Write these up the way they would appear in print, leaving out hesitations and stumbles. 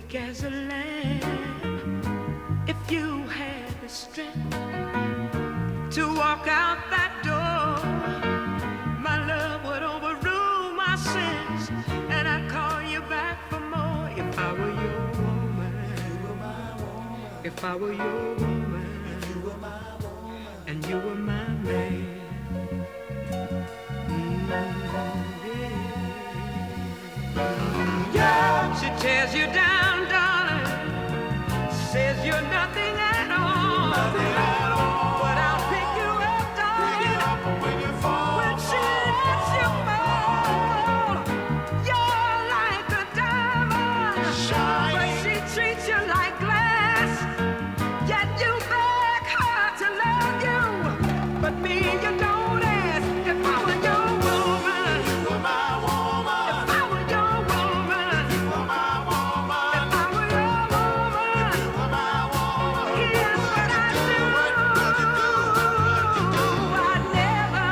weak as a lamb. If you had the strength to walk out that door, my love would overrule my sins, and I'd call you back for more. If I were your woman, if I were your woman, and you were my man. Yeah. She tears you down, darling, says you're nothing at all. Nothing at all. But I'll pick you up, darling, pick you up when you fall. When she lets you fall, you're like a diamond, shining. But she treats you like glass. Yet you beg her to love you, but me you don't ask. If I were your woman, you were my woman. If I were your woman, you were my woman. If I were your woman, you were my woman. Here's what I do. I'd never,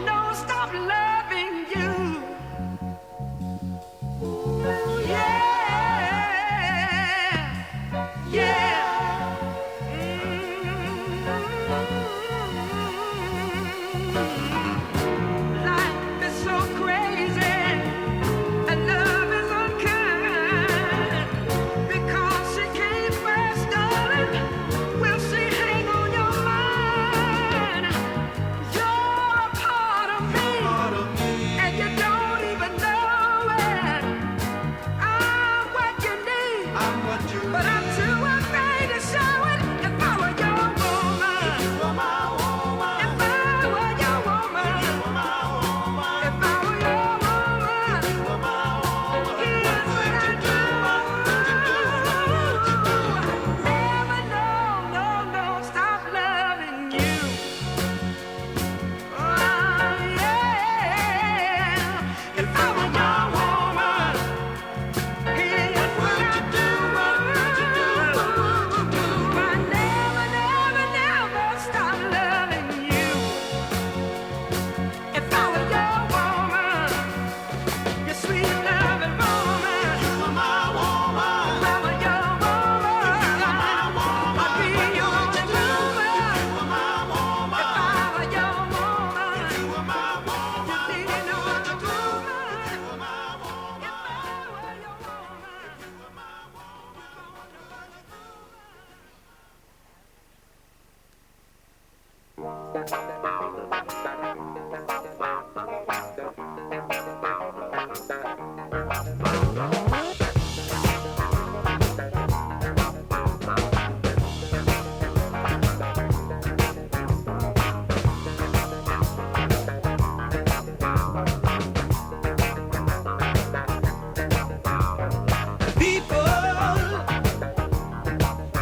no, stop loving you. Ooh, yeah. Life is so crazy, and love is unkind. Because she came first, darling, will she hang on your mind? You're a part of me, and you don't even know it. I'm what you need, but I'm too afraid to show it. If I were your woman, if you were my woman, if I were your woman, if you were my woman, if I were your woman, if you were my woman, here's what I do. Never, no, stop loving you. Oh, yeah. If I were your woman, here's what I do. I never stop loving you. If I were your woman, your sweet loving woman, you were my woman. If I were your woman, I'd be your only woman. You were my woman. If I were your woman, you were my woman. You needed no other woman. You were my woman. If I were your woman, you were my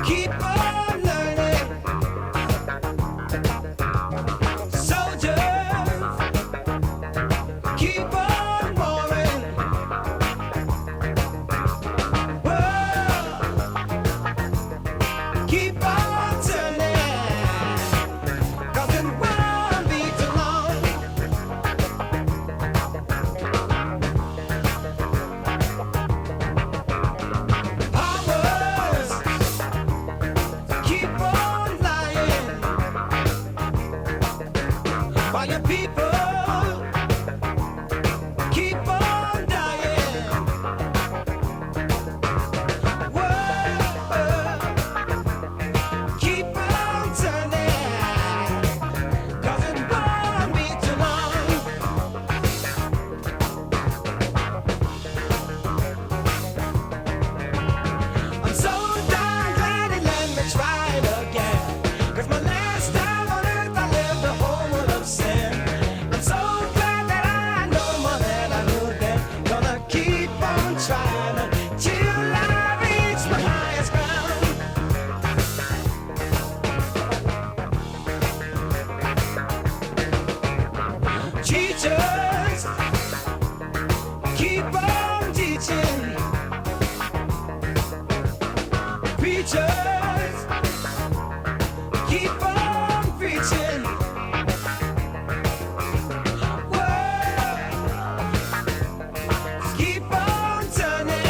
Keep on learning, soldiers. Keep on warring. Whoa. Keep on turning, 'cause it won't be too long. Powers keep on lying, while your people keep on dying. Whoa, keep on turning, 'cause it won't be too long. I'm so darn glad he let me try it again, 'cause my last time on earth I lived a whole world of sin. I'm so glad that I know more than I knew then. Gonna keep on trying till I reach my highest ground. Teachers, keep on teaching. Preachers, keep on preaching. Whoa, keep on turning,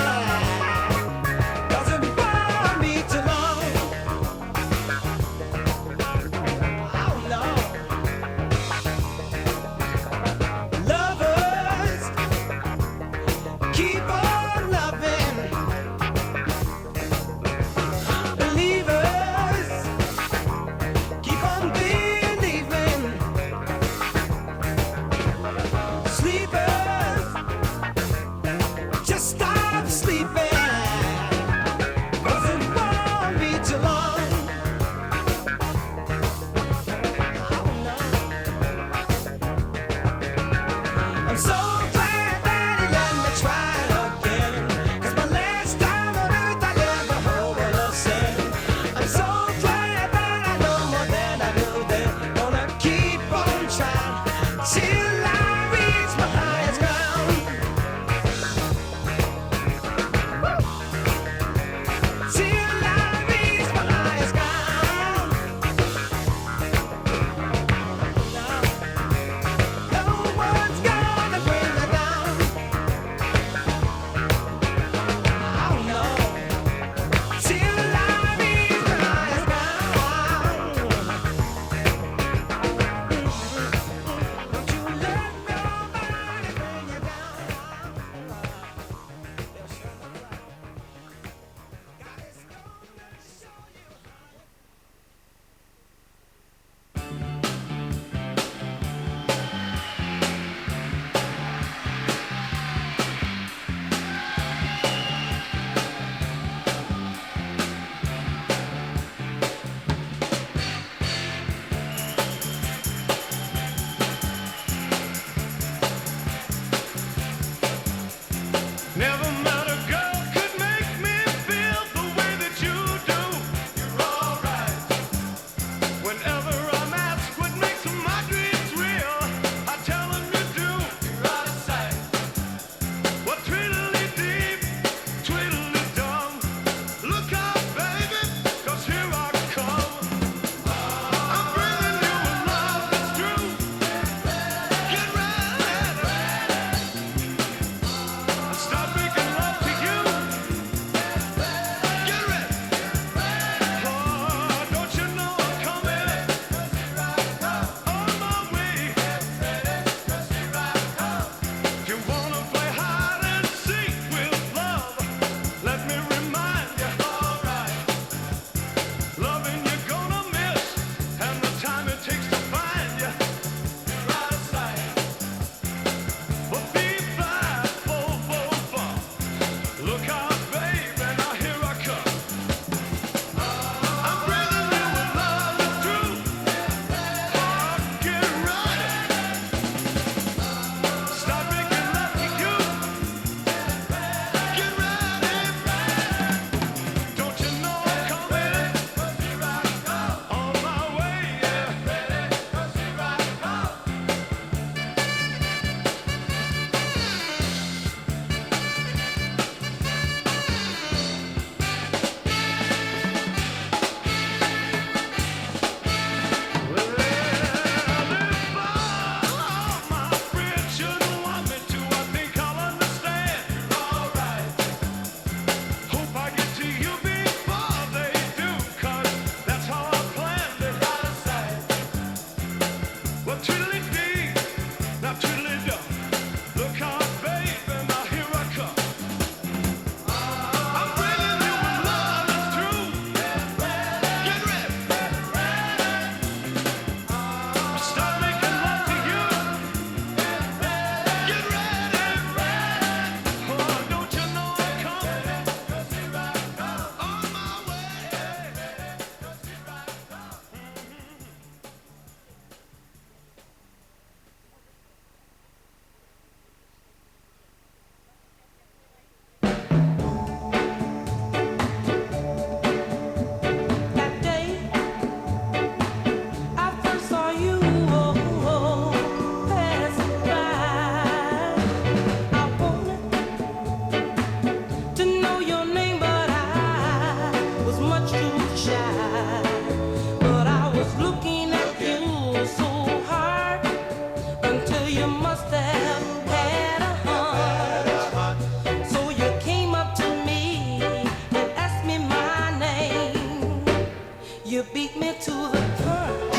You beat me to the punch.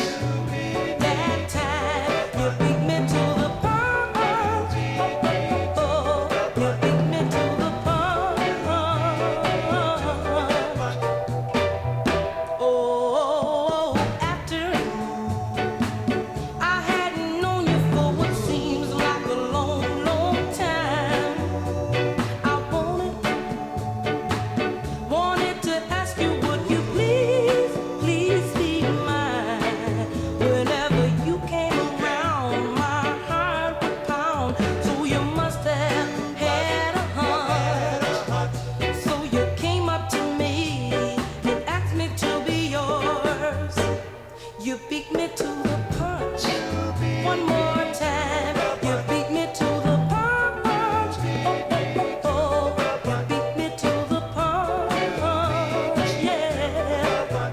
That time you beat me to the punch. Oh, you beat me to the punch. Oh, after I hadn't known you for what seems like a long, long time, I wanted to ask you, would you please, please be mine? Whenever you came around, my heart would pound. So you must have had a hunch. So you came up to me and asked me to be yours. You beat me to the punch. One more time. You beat me to the punch. Oh, oh, oh. You beat me to the punch. Yeah.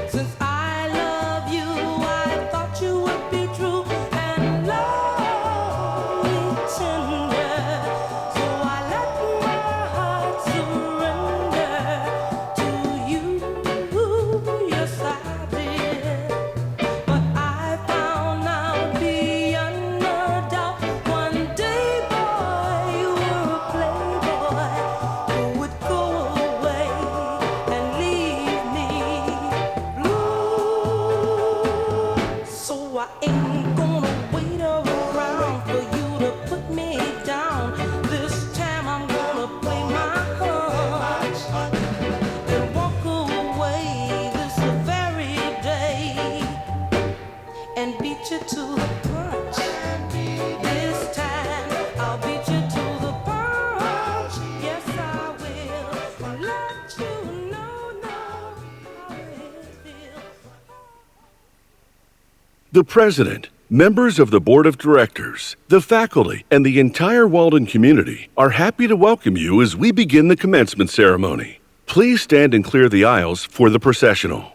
Since I love you, I thought you would be true and love me tender. So I let my heart surrender to you. Yes, I did. But I found out beyond a doubt, one day, boy, you were a playboy who would go away and leave me blue. So I ain't gonna wait around for you to put me down. This time I'm gonna play my hunch and walk away this very day and beat you to the punch. This time I'll beat you to the punch. Yes, I will. Let you know how it feels. The President, members of the Board of Directors, the faculty, and the entire Walden community are happy to welcome you as we begin the commencement ceremony. Please stand and clear the aisles for the processional.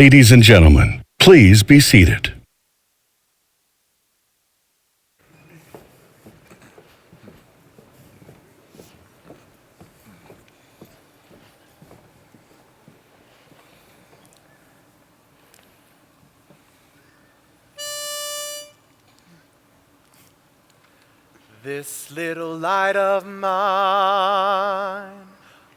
Ladies and gentlemen, please be seated. This little light of mine,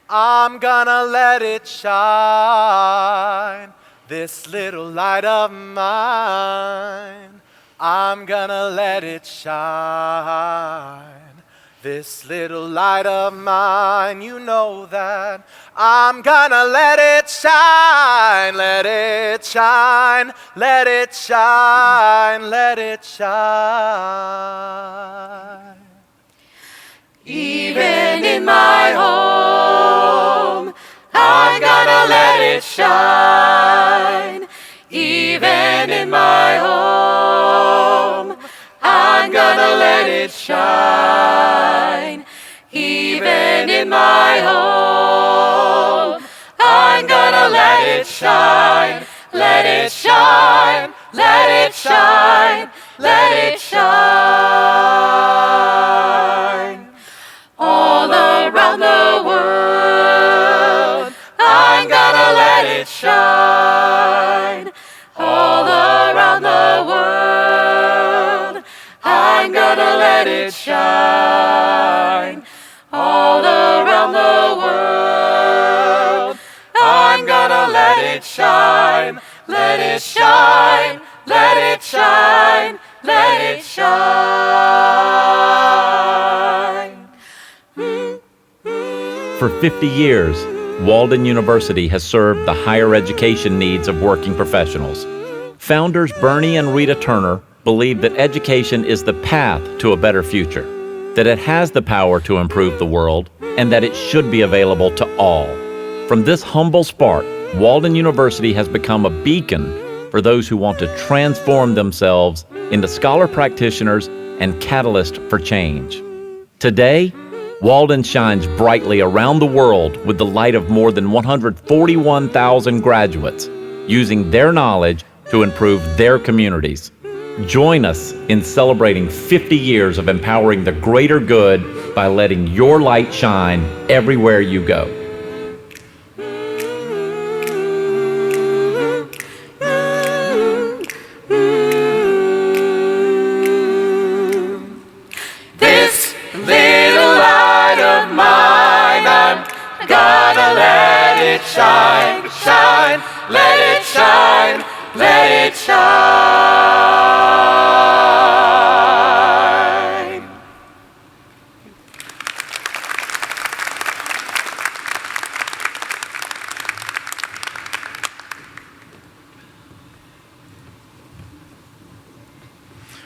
I'm gonna let it shine. This little light of mine, I'm gonna let it shine. This little light of mine, you know that I'm gonna let it shine, let it shine, let it shine, let it shine. Even in my home, I'm gonna let it shine. Even in my home, I'm gonna let it shine. Even in my home, I'm gonna let it shine. Let it shine, let it shine, let it shine. All around the world, I'm gonna let it shine. All around the world, I'm gonna let it shine. All around the world, I'm gonna let it shine. Let it shine, let it shine, let it shine. For 50 years, Walden University has served the higher education needs of working professionals. Founders Bernie and Rita Turner believe that education is the path to a better future, that it has the power to improve the world, and that it should be available to all. From this humble spark, Walden University has become a beacon for those who want to transform themselves into scholar practitioners and catalysts for change. Today, Walden shines brightly around the world with the light of more than 141,000 graduates, using their knowledge to improve their communities. Join us in celebrating 50 years of empowering the greater good by letting your light shine everywhere you go. This little light of mine, I'm gonna let it shine, shine, let it shine, let it shine.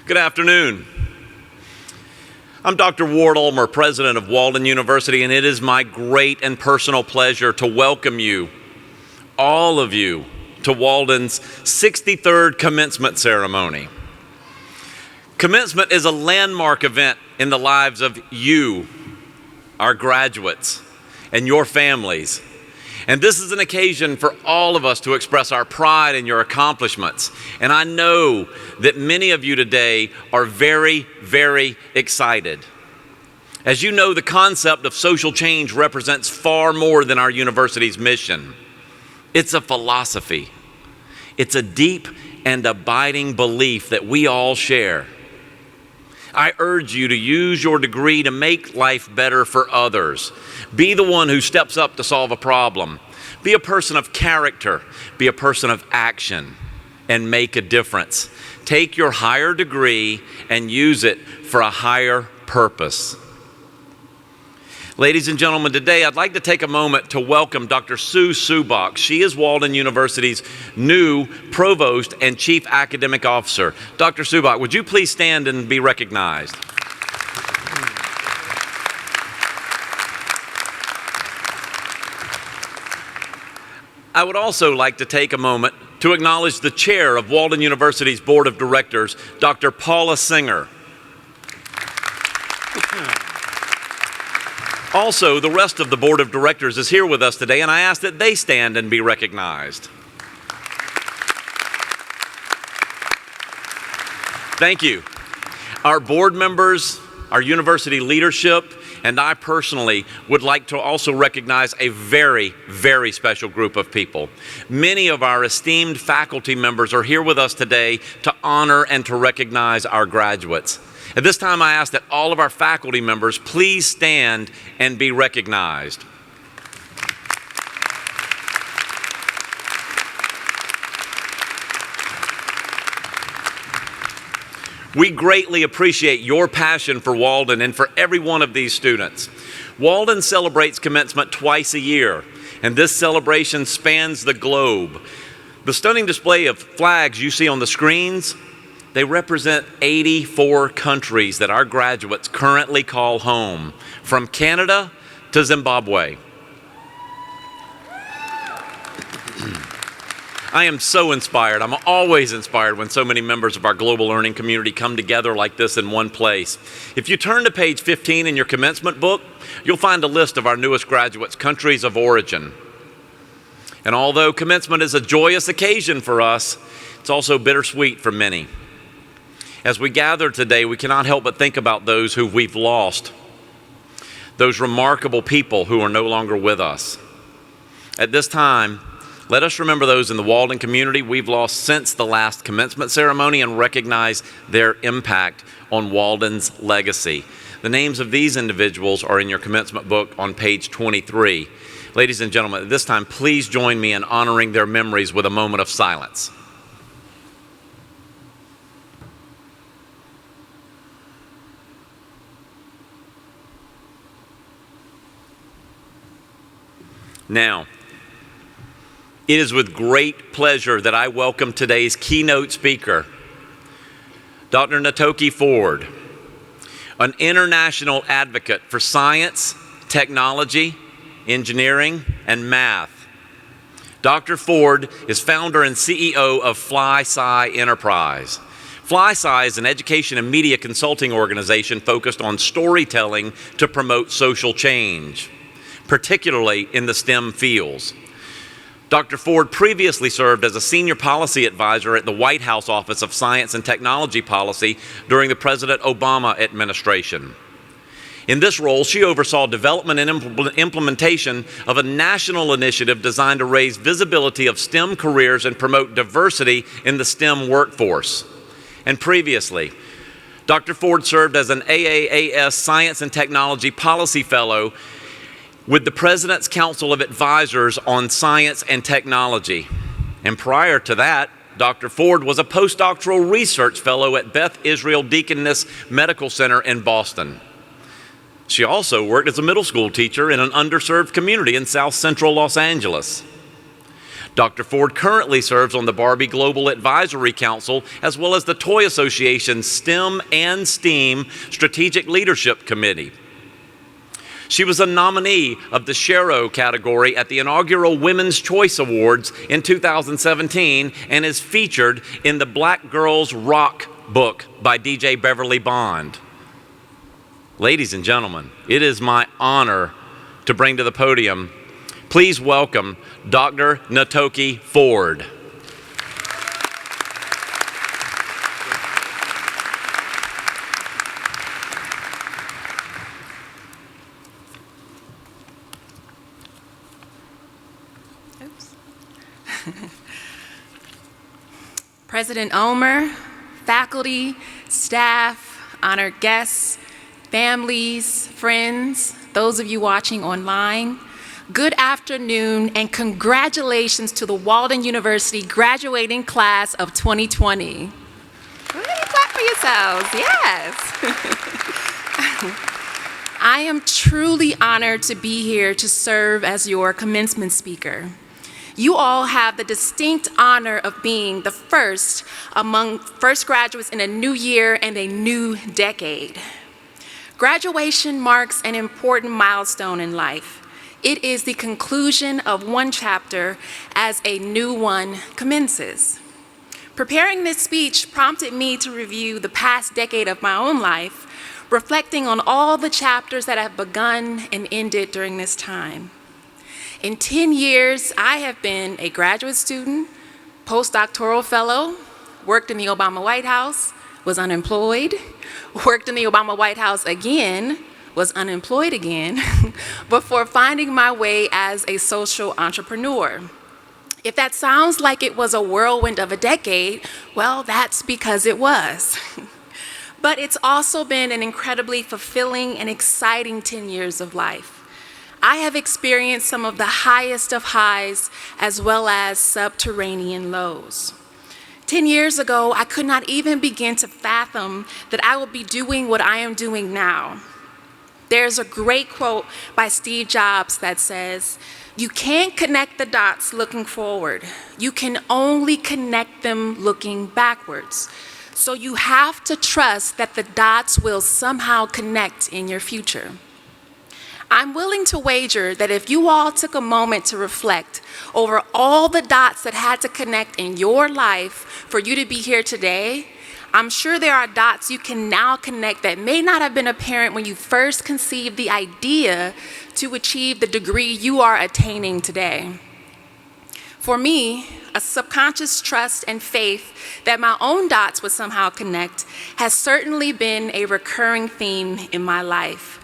Good afternoon. I'm Dr. Ward Ulmer, president of Walden University, and it is my great and personal pleasure to welcome you, all of you, to Walden's 63rd commencement ceremony. Commencement is a landmark event in the lives of you, our graduates, and your families. And this is an occasion for all of us to express our pride in your accomplishments. And I know that many of you today are very, very excited. As you know, the concept of social change represents far more than our university's mission. It's a philosophy. It's a deep and abiding belief that we all share. I urge you to use your degree to make life better for others. Be the one who steps up to solve a problem. Be a person of character. Be a person of action and make a difference. Take your higher degree and use it for a higher purpose. Ladies and gentlemen, today I'd like to take a moment to welcome Dr. Sue Subach. She is Walden University's new Provost and Chief Academic Officer. Dr. Subach, would you please stand and be recognized? I would also like to take a moment to acknowledge the chair of Walden University's Board of Directors, Dr. Paula Singer. Also, the rest of the Board of Directors is here with us today, and I ask that they stand and be recognized. Thank you. Our board members, our university leadership, and I personally would like to also recognize a very, very special group of people. Many of our esteemed faculty members are here with us today to honor and to recognize our graduates. At this time, I ask that all of our faculty members please stand and be recognized. We greatly appreciate your passion for Walden and for every one of these students. Walden celebrates commencement twice a year, and this celebration spans the globe. The stunning display of flags you see on the screens, they represent 84 countries that our graduates currently call home, from Canada to Zimbabwe. I am so inspired. I'm always inspired when so many members of our global learning community come together like this in one place. If you turn to page 15 in your commencement book, you'll find a list of our newest graduates' countries of origin. And although commencement is a joyous occasion for us, it's also bittersweet for many. As we gather today, we cannot help but think about those who we've lost, those remarkable people who are no longer with us. At this time, let us remember those in the Walden community we've lost since the last commencement ceremony and recognize their impact on Walden's legacy. The names of these individuals are in your commencement book on page 23. Ladies and gentlemen, at this time, please join me in honoring their memories with a moment of silence. Now, it is with great pleasure that I welcome today's keynote speaker, Dr. Natoki Ford, an international advocate for science, technology, engineering, and math. Dr. Ford is founder and CEO of FlySci Enterprise. FlySci is an education and media consulting organization focused on storytelling to promote social change, particularly in the STEM fields. Dr. Ford previously served as a senior policy advisor at the White House Office of Science and Technology Policy during the President Obama administration. In this role, she oversaw development and implementation of a national initiative designed to raise visibility of STEM careers and promote diversity in the STEM workforce. And previously, Dr. Ford served as an AAAS Science and Technology Policy Fellow with the President's Council of Advisors on Science and Technology. And prior to that, Dr. Ford was a postdoctoral research fellow at Beth Israel Deaconess Medical Center in Boston. She also worked as a middle school teacher in an underserved community in South Central Los Angeles. Dr. Ford currently serves on the Barbie Global Advisory Council as well as the Toy Association's STEM and STEAM Strategic Leadership Committee. She was a nominee of the Shero category at the inaugural Women's Choice Awards in 2017 and is featured in the Black Girls Rock book by DJ Beverly Bond. Ladies and gentlemen, it is my honor to bring to the podium, please welcome Dr. Natoki Ford. President Omer, faculty, staff, honored guests, families, friends, those of you watching online, good afternoon and congratulations to the Walden University graduating class of 2020. Clap for yourselves, yes. I am truly honored to be here to serve as your commencement speaker. You all have the distinct honor of being the first among first graduates in a new year and a new decade. Graduation marks an important milestone in life. It is the conclusion of one chapter as a new one commences. Preparing this speech prompted me to review the past decade of my own life, reflecting on all the chapters that have begun and ended during this time. In 10 years, I have been a graduate student, postdoctoral fellow, worked in the Obama White House, was unemployed, worked in the Obama White House again, was unemployed again, before finding my way as a social entrepreneur. If that sounds like it was a whirlwind of a decade, well, that's because it was. But it's also been an incredibly fulfilling and exciting 10 years of life. I have experienced some of the highest of highs as well as subterranean lows. 10 years ago, I could not even begin to fathom that I would be doing what I am doing now. There's a great quote by Steve Jobs that says, "You can't connect the dots looking forward. You can only connect them looking backwards. So you have to trust that the dots will somehow connect in your future." I'm willing to wager that if you all took a moment to reflect over all the dots that had to connect in your life for you to be here today, I'm sure there are dots you can now connect that may not have been apparent when you first conceived the idea to achieve the degree you are attaining today. For me, a subconscious trust and faith that my own dots would somehow connect has certainly been a recurring theme in my life.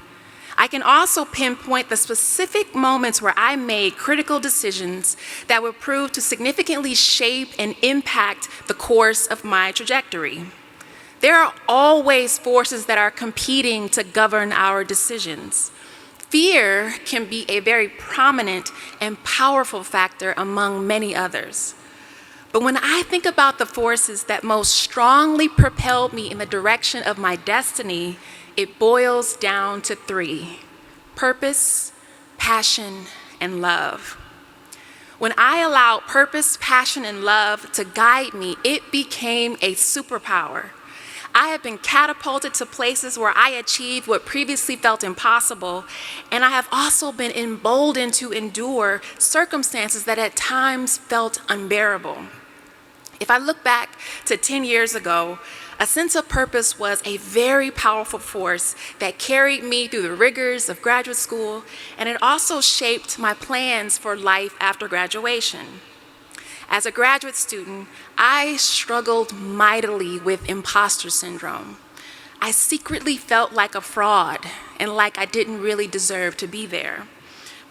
I can also pinpoint the specific moments where I made critical decisions that would prove to significantly shape and impact the course of my trajectory. There are always forces that are competing to govern our decisions. Fear can be a very prominent and powerful factor among many others. But when I think about the forces that most strongly propelled me in the direction of my destiny, it boils down to three: purpose, passion, and love. When I allowed purpose, passion, and love to guide me, it became a superpower. I have been catapulted to places where I achieved what previously felt impossible, and I have also been emboldened to endure circumstances that at times felt unbearable. If I look back to 10 years ago, a sense of purpose was a very powerful force that carried me through the rigors of graduate school, and it also shaped my plans for life after graduation. As a graduate student, I struggled mightily with imposter syndrome. I secretly felt like a fraud and like I didn't really deserve to be there.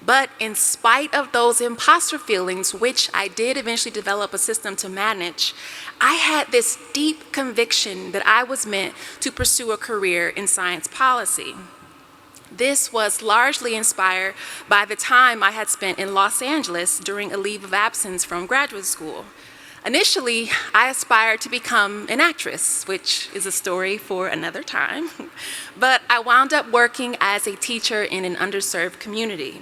But in spite of those imposter feelings, which I did eventually develop a system to manage, I had this deep conviction that I was meant to pursue a career in science policy. This was largely inspired by the time I had spent in Los Angeles during a leave of absence from graduate school. Initially, I aspired to become an actress, which is a story for another time, but I wound up working as a teacher in an underserved community.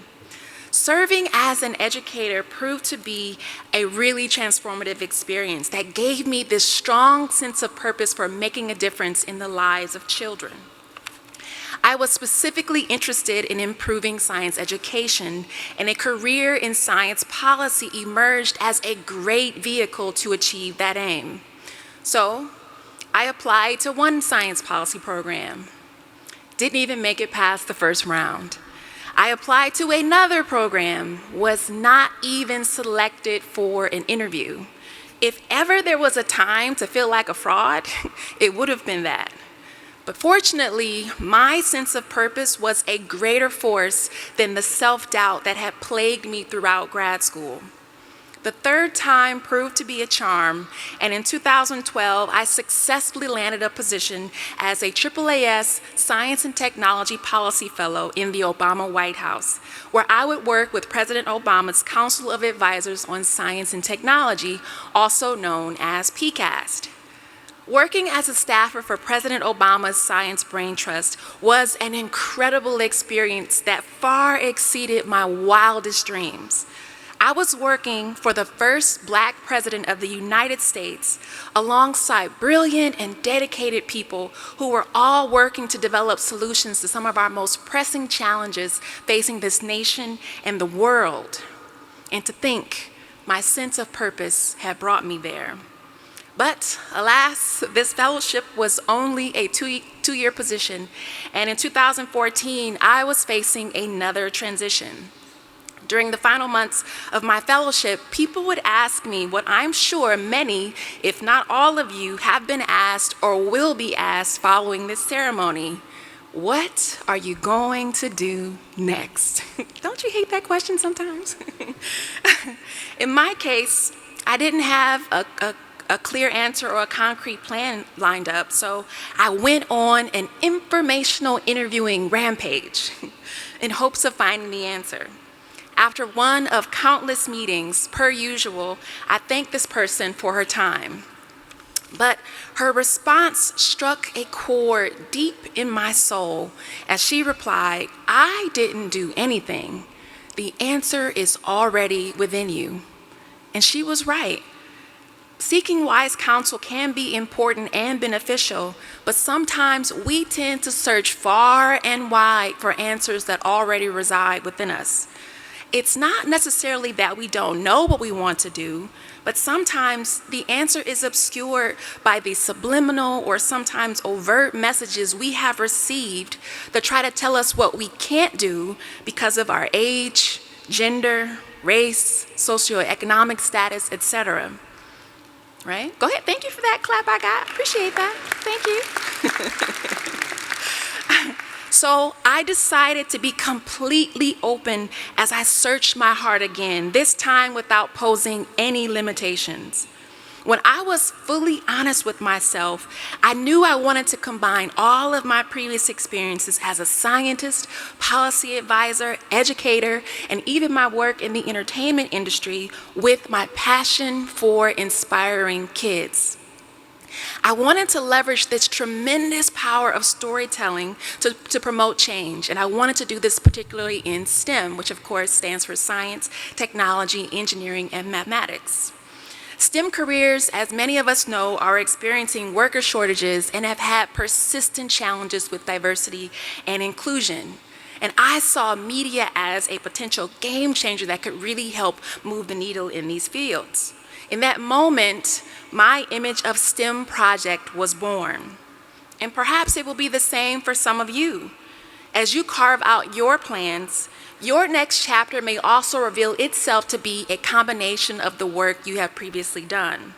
Serving as an educator proved to be a really transformative experience that gave me this strong sense of purpose for making a difference in the lives of children. I was specifically interested in improving science education, and a career in science policy emerged as a great vehicle to achieve that aim. So I applied to one science policy program. Didn't even make it past the first round. I applied to another program, was not even selected for an interview. If ever there was a time to feel like a fraud, it would have been that. But fortunately, my sense of purpose was a greater force than the self-doubt that had plagued me throughout grad school. The third time proved to be a charm, and in 2012, I successfully landed a position as a AAAS Science and Technology Policy Fellow in the Obama White House, where I would work with President Obama's Council of Advisors on Science and Technology, also known as PCAST. Working as a staffer for President Obama's Science Brain Trust was an incredible experience that far exceeded my wildest dreams. I was working for the first Black president of the United States alongside brilliant and dedicated people who were all working to develop solutions to some of our most pressing challenges facing this nation and the world. And to think, my sense of purpose had brought me there. But alas, this fellowship was only a two-year position, and in 2014, I was facing another transition. During the final months of my fellowship, people would ask me what I'm sure many, if not all of you, have been asked or will be asked following this ceremony. What are you going to do next? Don't you hate that question sometimes? In my case, I didn't have a clear answer or a concrete plan lined up, so I went on an informational interviewing rampage in hopes of finding the answer. After one of countless meetings, per usual, I thanked this person for her time. But her response struck a chord deep in my soul as she replied, "I didn't do anything. The answer is already within you." And she was right. Seeking wise counsel can be important and beneficial, but sometimes we tend to search far and wide for answers that already reside within us. It's not necessarily that we don't know what we want to do, but sometimes the answer is obscured by the subliminal or sometimes overt messages we have received that try to tell us what we can't do because of our age, gender, race, socioeconomic status, etc. Right? Go ahead. Thank you for that clap I got. Appreciate that. Thank you. So I decided to be completely open as I searched my heart again, this time without posing any limitations. When I was fully honest with myself, I knew I wanted to combine all of my previous experiences as a scientist, policy advisor, educator, and even my work in the entertainment industry with my passion for inspiring kids. I wanted to leverage this tremendous power of storytelling to promote change, and I wanted to do this particularly in STEM, which of course stands for science, technology, engineering, and mathematics. STEM careers, as many of us know, are experiencing worker shortages and have had persistent challenges with diversity and inclusion. And I saw media as a potential game changer that could really help move the needle in these fields. In that moment, my Image of STEM project was born. And perhaps it will be the same for some of you. As you carve out your plans, your next chapter may also reveal itself to be a combination of the work you have previously done.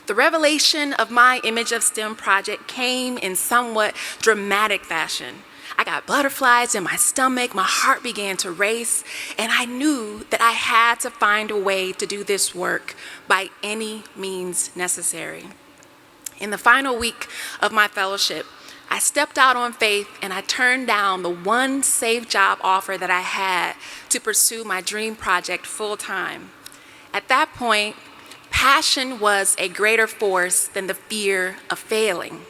The revelation of my Image of STEM project came in somewhat dramatic fashion. I got butterflies in my stomach, my heart began to race, and I knew that I had to find a way to do this work by any means necessary. In the final week of my fellowship, I stepped out on faith and I turned down the one safe job offer that I had to pursue my dream project full time. At that point, passion was a greater force than the fear of failing.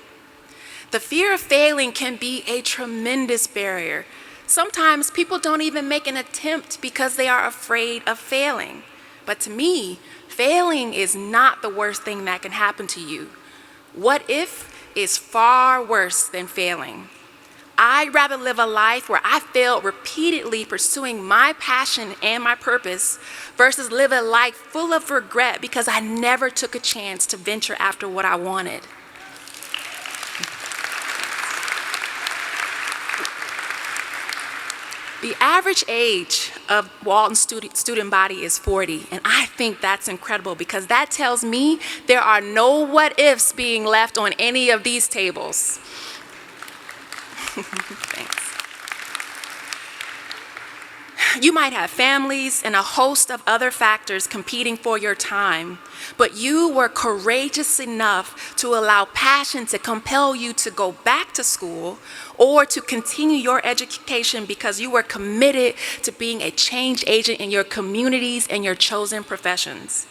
The fear of failing can be a tremendous barrier. Sometimes people don't even make an attempt because they are afraid of failing. But to me, failing is not the worst thing that can happen to you. What if is far worse than failing. I'd rather live a life where I failed repeatedly pursuing my passion and my purpose versus live a life full of regret because I never took a chance to venture after what I wanted. The average age of Walden student body is 40, and I think that's incredible because that tells me there are no what-ifs being left on any of these tables. Thanks. You might have families and a host of other factors competing for your time, but you were courageous enough to allow passion to compel you to go back to school or to continue your education because you were committed to being a change agent in your communities and your chosen professions.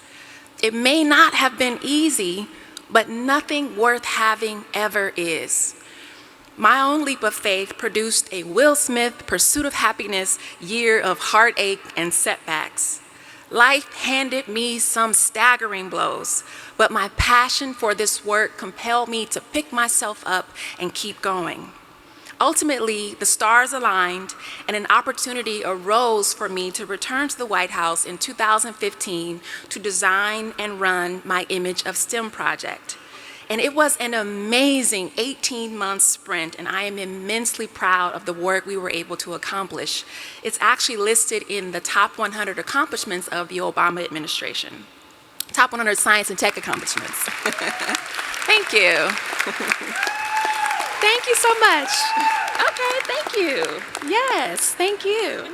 It may not have been easy, but nothing worth having ever is. My own leap of faith produced a Will Smith Pursuit of Happiness year of heartache and setbacks. Life handed me some staggering blows, but my passion for this work compelled me to pick myself up and keep going. Ultimately, the stars aligned and an opportunity arose for me to return to the White House in 2015 to design and run my Image of STEM project. And it was an amazing 18-month sprint, and I am immensely proud of the work we were able to accomplish. It's actually listed in the top 100 accomplishments of the Obama administration. Top 100 science and tech accomplishments. Thank you. Thank you so much. Okay, thank you. Yes, thank you.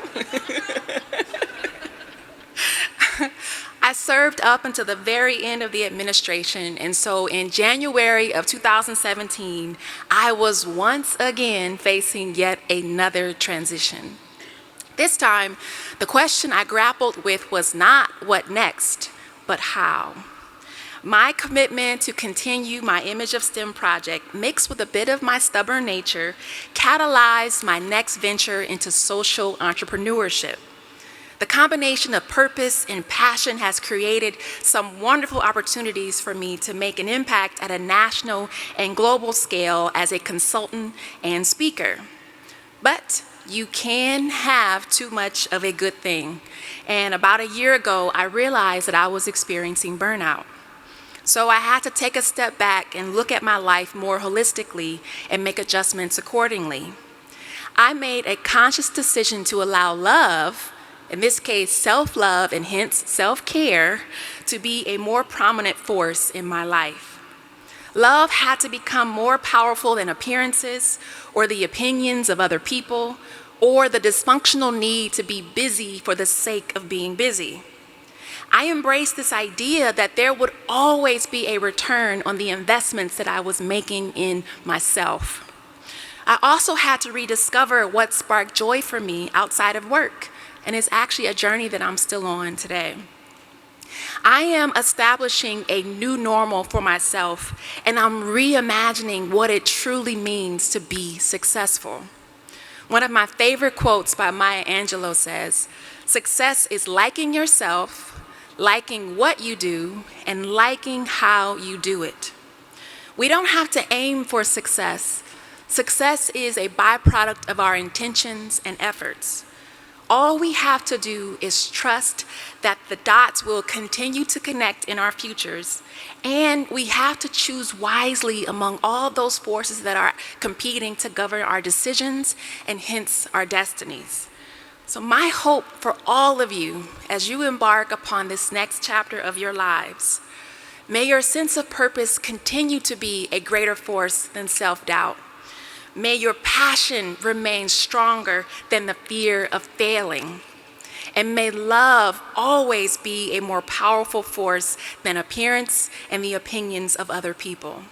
I served up until the very end of the administration, and so in January of 2017, I was once again facing yet another transition. This time, the question I grappled with was not what next, but how. My commitment to continue my Image of STEM project, mixed with a bit of my stubborn nature, catalyzed my next venture into social entrepreneurship. The combination of purpose and passion has created some wonderful opportunities for me to make an impact at a national and global scale as a consultant and speaker. But you can have too much of a good thing. And about a year ago, I realized that I was experiencing burnout. So I had to take a step back and look at my life more holistically and make adjustments accordingly. I made a conscious decision to allow love, in this case self-love and hence self-care, to be a more prominent force in my life. Love had to become more powerful than appearances or the opinions of other people or the dysfunctional need to be busy for the sake of being busy. I embraced this idea that there would always be a return on the investments that I was making in myself. I also had to rediscover what sparked joy for me outside of work, and it's actually a journey that I'm still on today. I am establishing a new normal for myself, and I'm reimagining what it truly means to be successful. One of my favorite quotes by Maya Angelou says, "Success is liking yourself, liking what you do, and liking how you do it." We don't have to aim for success. Success is a byproduct of our intentions and efforts. All we have to do is trust that the dots will continue to connect in our futures, and we have to choose wisely among all those forces that are competing to govern our decisions and hence our destinies. So my hope for all of you as you embark upon this next chapter of your lives, may your sense of purpose continue to be a greater force than self-doubt. May your passion remain stronger than the fear of failing. And may love always be a more powerful force than appearance and the opinions of other people.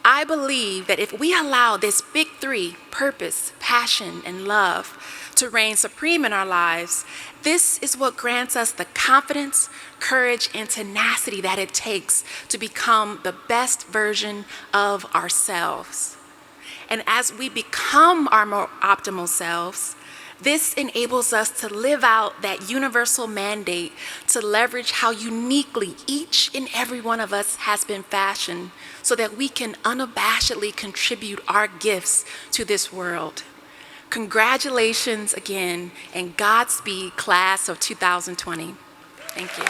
I believe that if we allow this big three, purpose, passion, and love, to reign supreme in our lives, this is what grants us the confidence, courage, and tenacity that it takes to become the best version of ourselves. And as we become our more optimal selves, this enables us to live out that universal mandate to leverage how uniquely each and every one of us has been fashioned so that we can unabashedly contribute our gifts to this world. Congratulations again, and Godspeed, class of 2020. Thank you.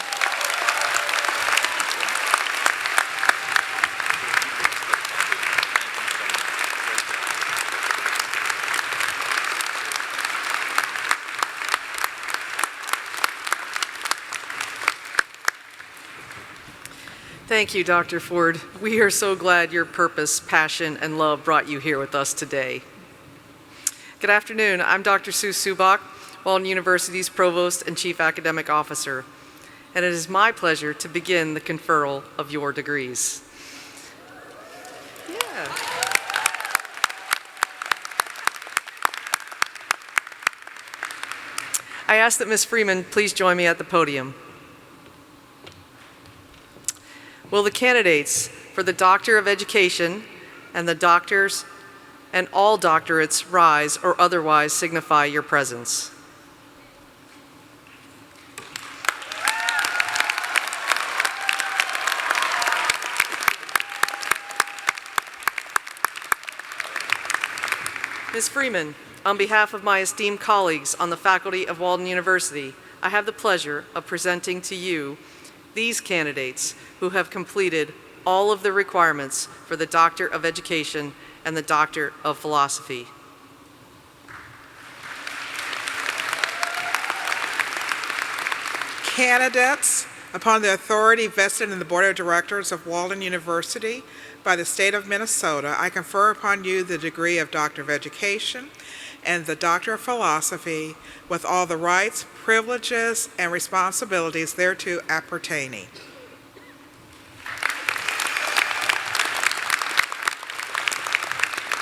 Thank you, Dr. Ford. We are so glad your purpose, passion, and love brought you here with us today. Good afternoon. I'm Dr. Sue Subak, Walden University's Provost and Chief Academic Officer, and it is my pleasure to begin the conferral of your degrees. Yeah. I ask that Ms. Freeman please join me at the podium. Will the candidates for the Doctor of Education and the doctors and all doctorates rise or otherwise signify your presence? Ms. Freeman, on behalf of my esteemed colleagues on the faculty of Walden University, I have the pleasure of presenting to you these candidates who have completed all of the requirements for the Doctor of Education and the Doctor of Philosophy. Candidates, upon the authority vested in the Board of Directors of Walden University by the state of Minnesota, I confer upon you the degree of Doctor of Education and the Doctor of Philosophy with all the rights, privileges, and responsibilities thereto appertaining.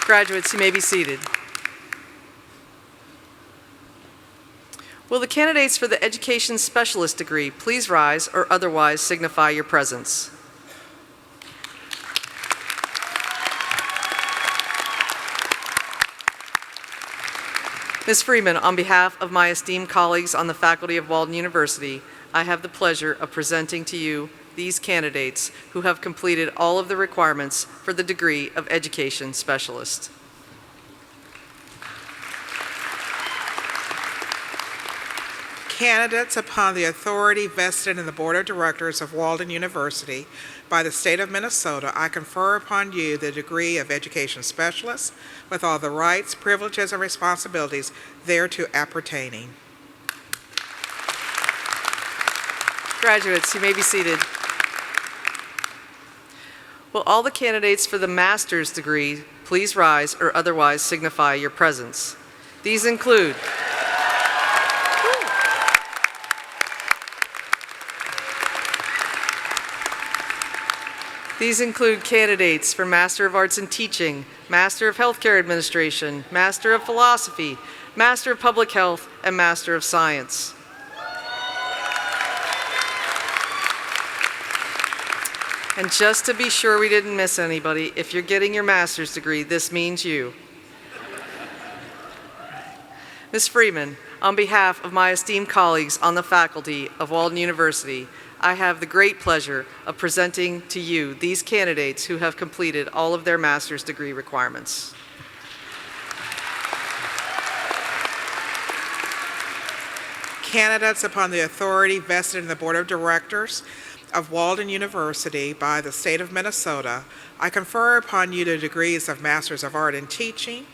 Graduates, you may be seated. Will the candidates for the Education Specialist degree please rise or otherwise signify your presence? Ms. Freeman, on behalf of my esteemed colleagues on the faculty of Walden University, I have the pleasure of presenting to you these candidates who have completed all of the requirements for the degree of Education Specialist. Candidates, upon the authority vested in the Board of Directors of Walden University by the state of Minnesota, I confer upon you the degree of Education Specialist with all the rights, privileges, and responsibilities thereto appertaining. Graduates, you may be seated. Will all the candidates for the master's degree please rise or otherwise signify your presence? These include candidates for Master of Arts in Teaching, Master of Healthcare Administration, Master of Philosophy, Master of Public Health, and Master of Science. And just to be sure we didn't miss anybody, if you're getting your master's degree, this means you. Ms. Freeman, on behalf of my esteemed colleagues on the faculty of Walden University, I have the great pleasure of presenting to you these candidates who have completed all of their master's degree requirements. Candidates, upon the authority vested in the Board of Directors of Walden University by the state of Minnesota, I confer upon you the degrees of Masters of Art in Teaching,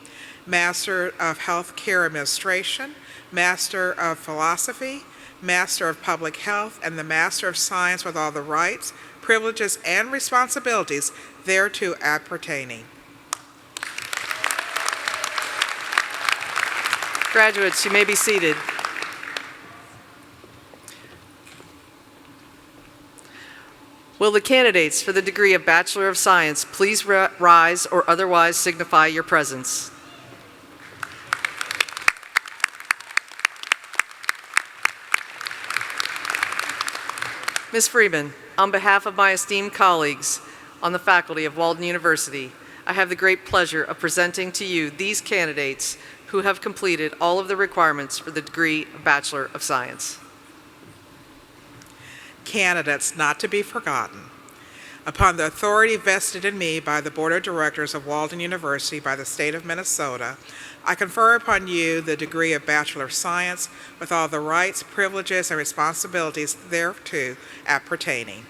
Master of Healthcare Administration, Master of Philosophy, Master of Public Health, and the Master of Science with all the rights, privileges, and responsibilities thereto appertaining. Graduates, you may be seated. Will the candidates for the degree of Bachelor of Science please rise or otherwise signify your presence? Ms. Freeman, on behalf of my esteemed colleagues on the faculty of Walden University, I have the great pleasure of presenting to you these candidates who have completed all of the requirements for the degree of Bachelor of Science. Candidates not to be forgotten. Upon the authority vested in me by the Board of Directors of Walden University by the state of Minnesota, I confer upon you the degree of Bachelor of Science with all the rights, privileges, and responsibilities thereto appertaining.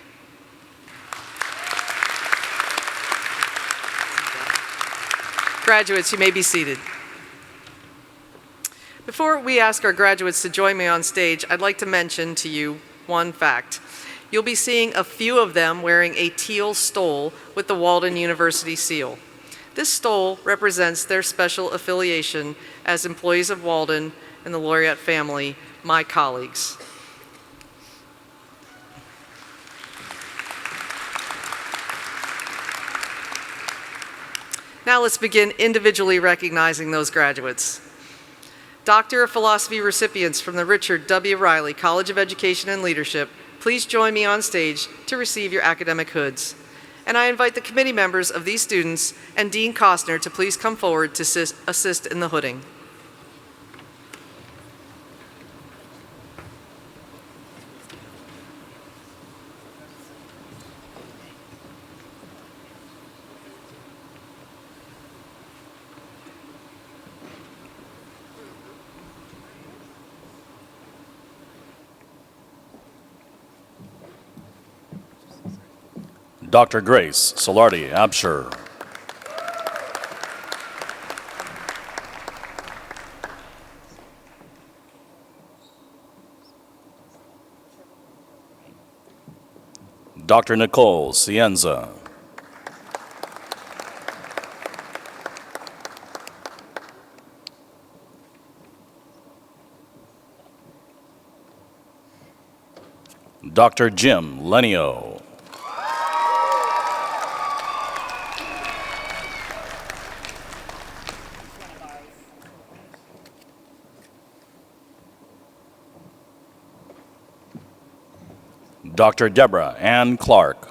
Graduates, you may be seated. Before we ask our graduates to join me on stage, I'd like to mention to you one fact. You'll be seeing a few of them wearing a teal stole with the Walden University seal. This stole represents their special affiliation as employees of Walden and the Laureate family, my colleagues. Now let's begin individually recognizing those graduates. Doctor of Philosophy recipients from the Richard W. Riley College of Education and Leadership, please join me on stage to receive your academic hoods. And I invite the committee members of these students and Dean Costner to please come forward to assist in the hooding. Dr. Grace Solardi Absher. Dr. Nicole Cienza. Dr. Jim Lenio. Dr. Deborah Ann Clark.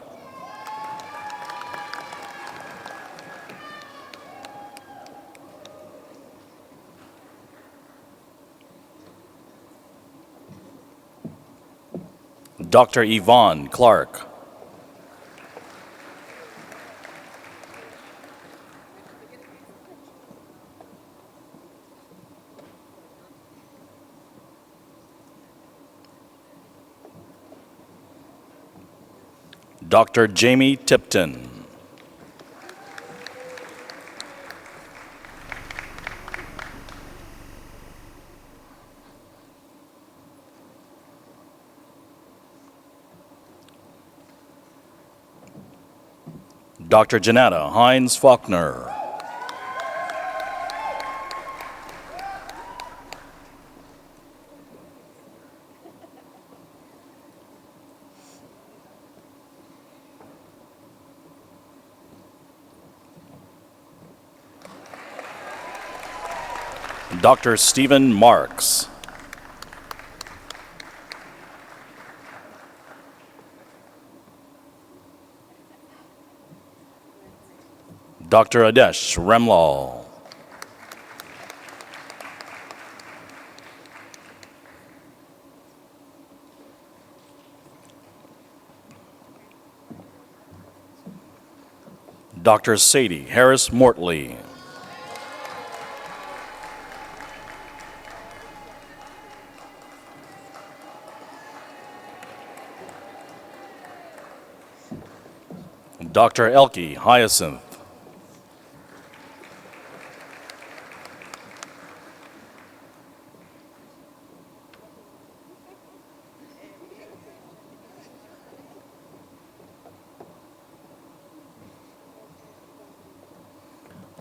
Dr. Yvonne Clark. Dr. Jamie Tipton. Dr. Janetta Hines Faulkner. Dr. Stephen Marks. Dr. Adesh Remlal. Dr. Sadie Harris Mortley. Dr. Elke Hyacinth.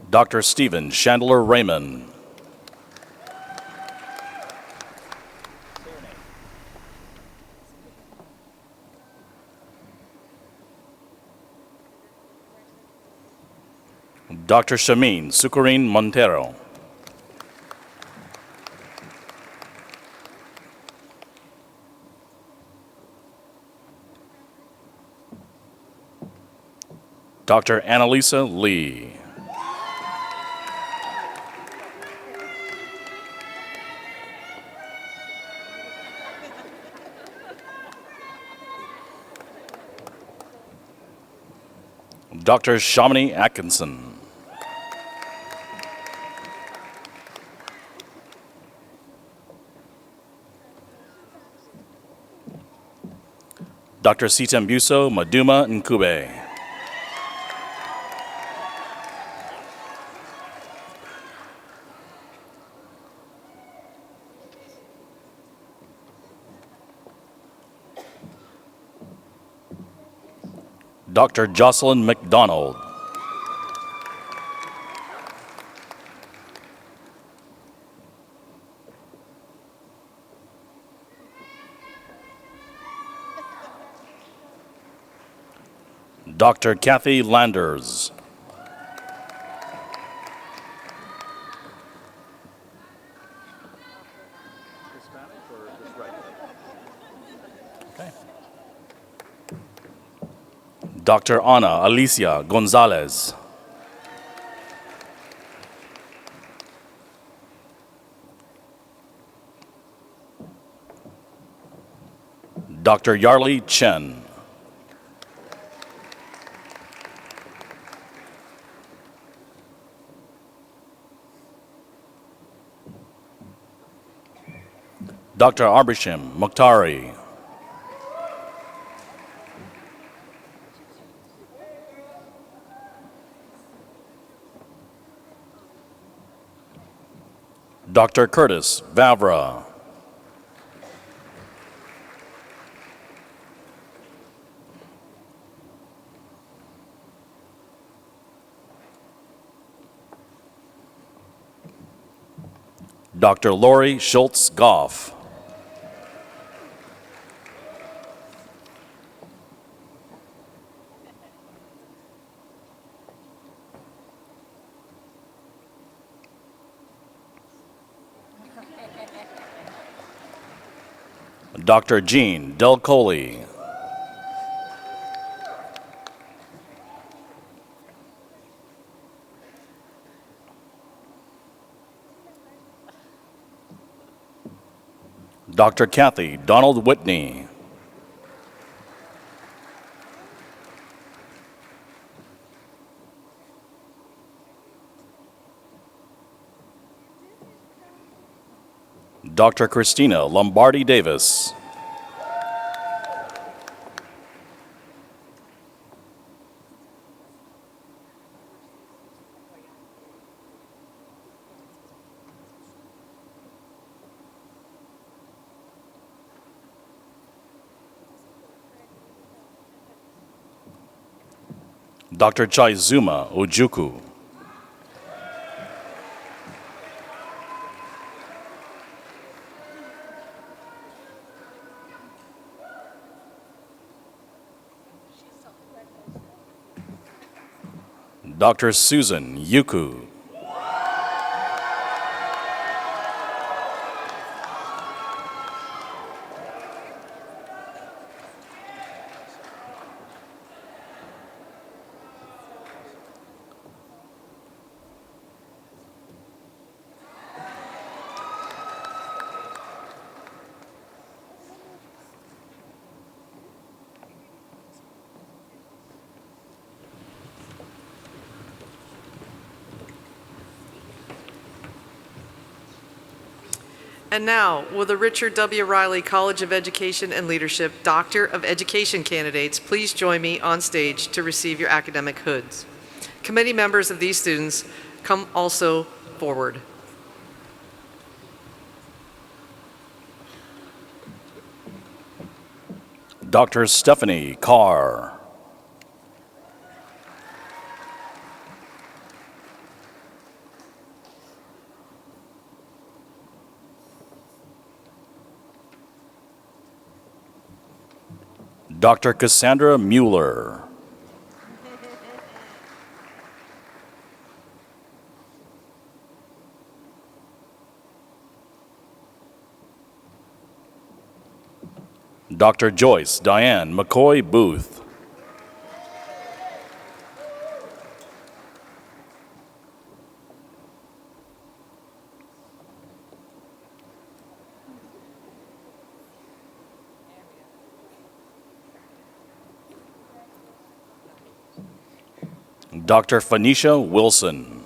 Dr. Stephen Chandler Raymond. Dr. Shamin Sukarin Montero. Dr. Annalisa Lee. Dr. Shamini Atkinson. Dr. Sitembuso Maduma Nkube. Dr. Jocelyn McDonald. Dr. Kathy Landers. Dr. Ana Alicia Gonzalez. Dr. Yarli Chen. Dr. Arbishim Mokhtari. Dr. Curtis Vavra. Dr. Lori Schultz Goff. Dr. Jean Del Coley. Dr. Kathy Donald Whitney. Dr. Christina Lombardi Davis. Dr. Chaizuma Ojuku. Dr. Susan Yuku. And now, will the Richard W. Riley College of Education and Leadership Doctor of Education candidates please join me on stage to receive your academic hoods. Committee members of these students, come also forward. Dr. Stephanie Carr. Dr. Cassandra Mueller. Dr. Joyce Diane McCoy Booth. Dr. Phoenicia Wilson.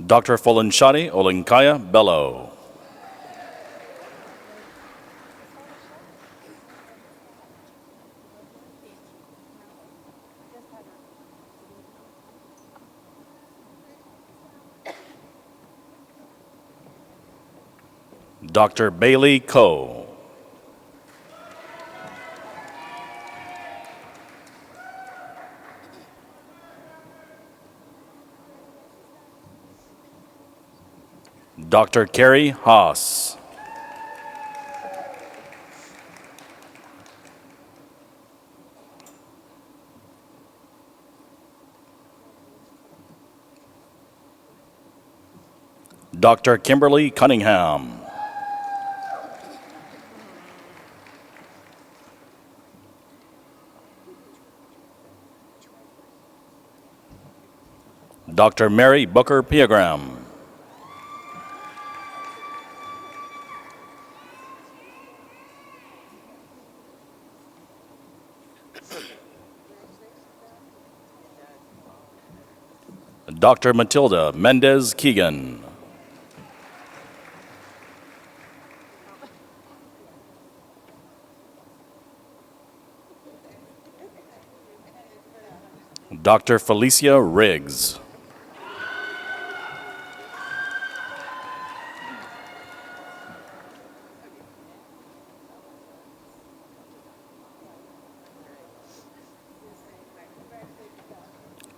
Dr. Folanshadi Olinkaya Bello. Dr. Bailey Coe. Dr. Carrie Haas. Dr. Kimberly Cunningham. Dr. Mary Booker Piagram. Dr. Matilda Mendez Keegan. Dr. Felicia Riggs.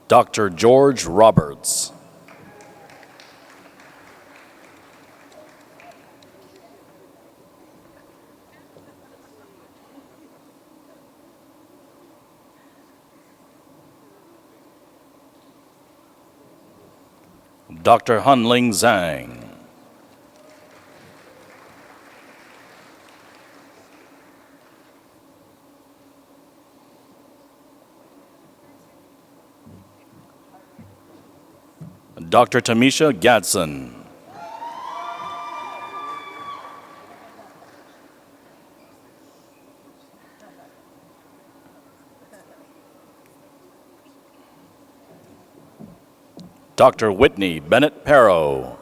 Dr. George Roberts. Dr. Hunling Zhang. Dr. Tamisha Gadsden. Dr. Whitney Bennett Perro.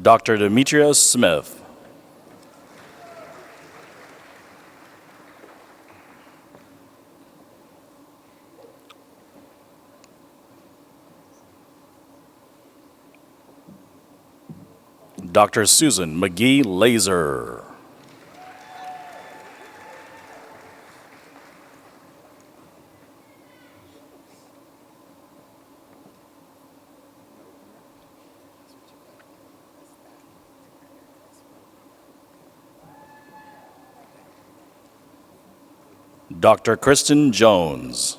Dr. Demetria Smith. Dr. Susan McGee Laser. Dr. Kristen Jones.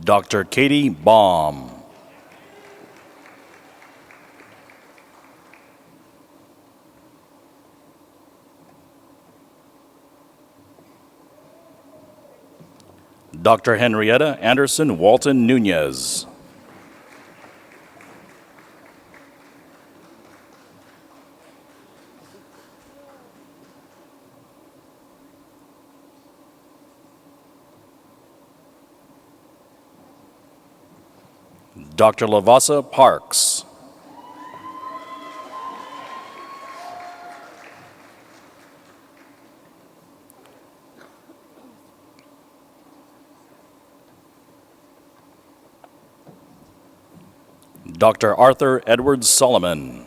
Dr. Katie Baum. Dr. Henrietta Anderson Walton Nunez. Dr. Lavasa Parks. Dr. Arthur Edward Solomon.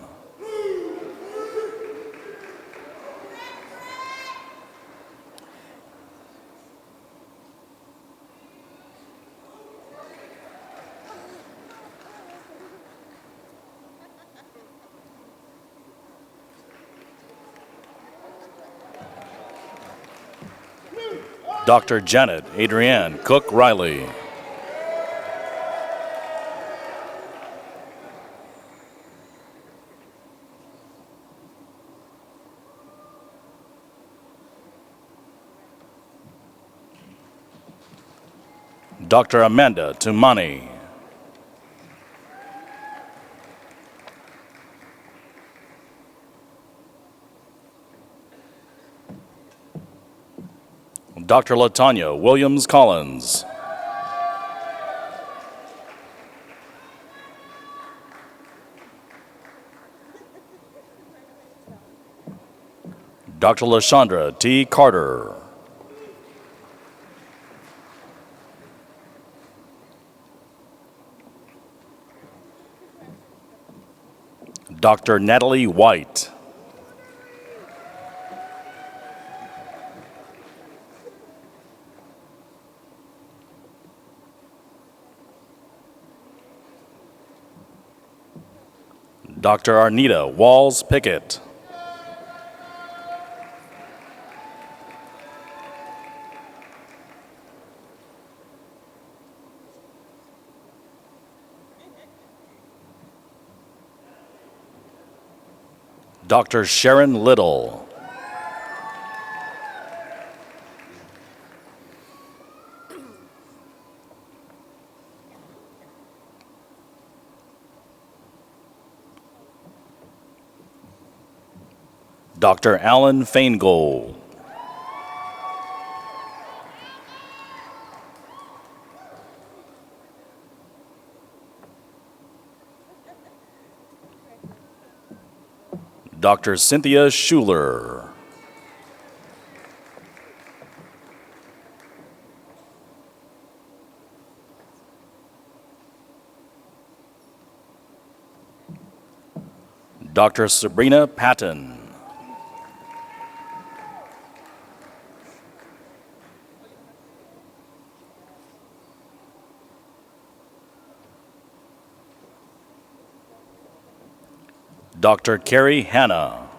Dr. Janet Adrienne Cook Riley. Dr. Amanda Tumani. Dr. Latanya Williams Collins. Dr. LaShondra T. Carter. Dr. Natalie White. Dr. Arnita Walls Pickett. Dr. Sharon Little. Dr. Alan Faingold. Dr. Cynthia Schuler. Dr. Sabrina Patton. Dr. Carrie Hanna.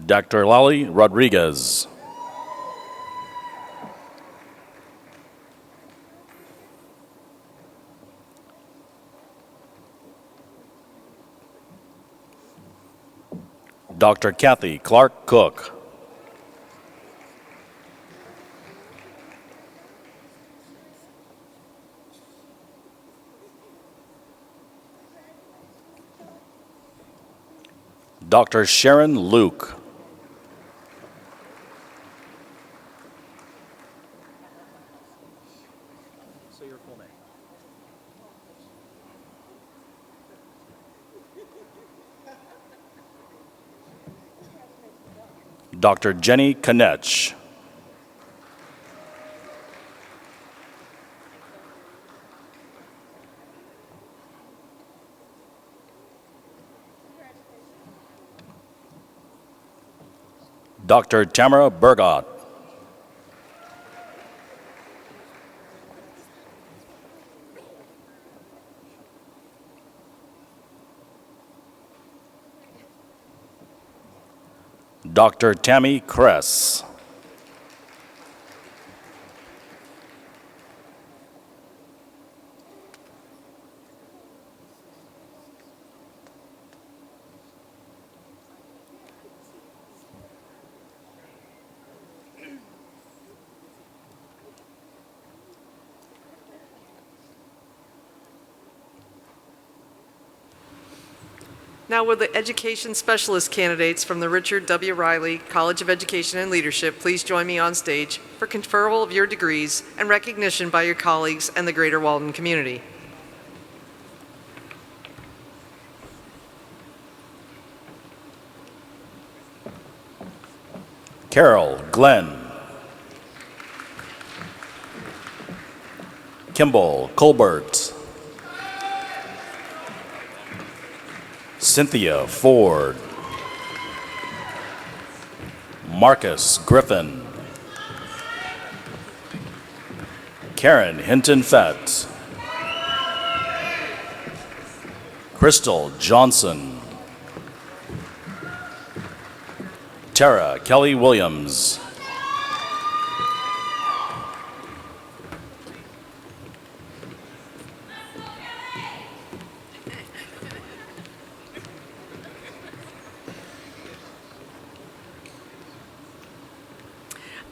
Dr. Lali Rodriguez. Dr. Kathy Clark Cook. Dr. Sharon Luke. Dr. Jenny Konech. Dr. Tamara Burgott. Dr. Tammy Kress. Now will the education specialist candidates from the Richard W. Riley College of Education and Leadership please join me on stage for conferral of your degrees and recognition by your colleagues and the greater Walden community. Carol Glenn. Kimball Colbert. Cynthia Ford. Marcus Griffin. Karen Hinton Fett. Crystal Johnson. Tara Kelly Williams.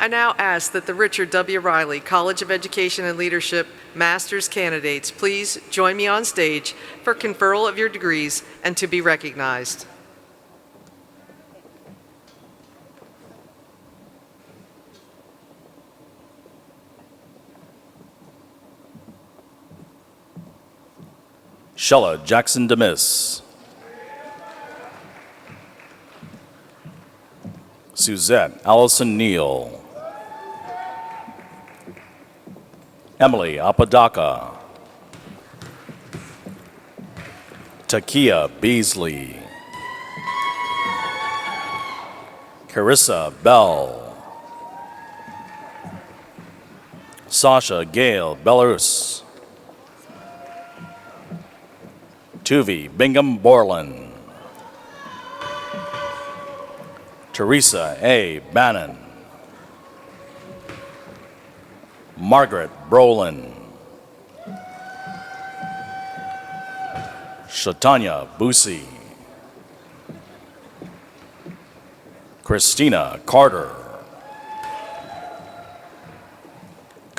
I now ask that the Richard W. Riley College of Education and Leadership Master's candidates please join me on stage for conferral of your degrees and to be recognized. Shella Jackson DeMiss. Suzette Allison Neal. Emily Apodaca. Takia Beasley. Carissa Bell. Sasha Gale Belarus. Tuvi Bingham Borland. Teresa A. Bannon. Margaret Brolin. Shatanya Busi. Christina Carter.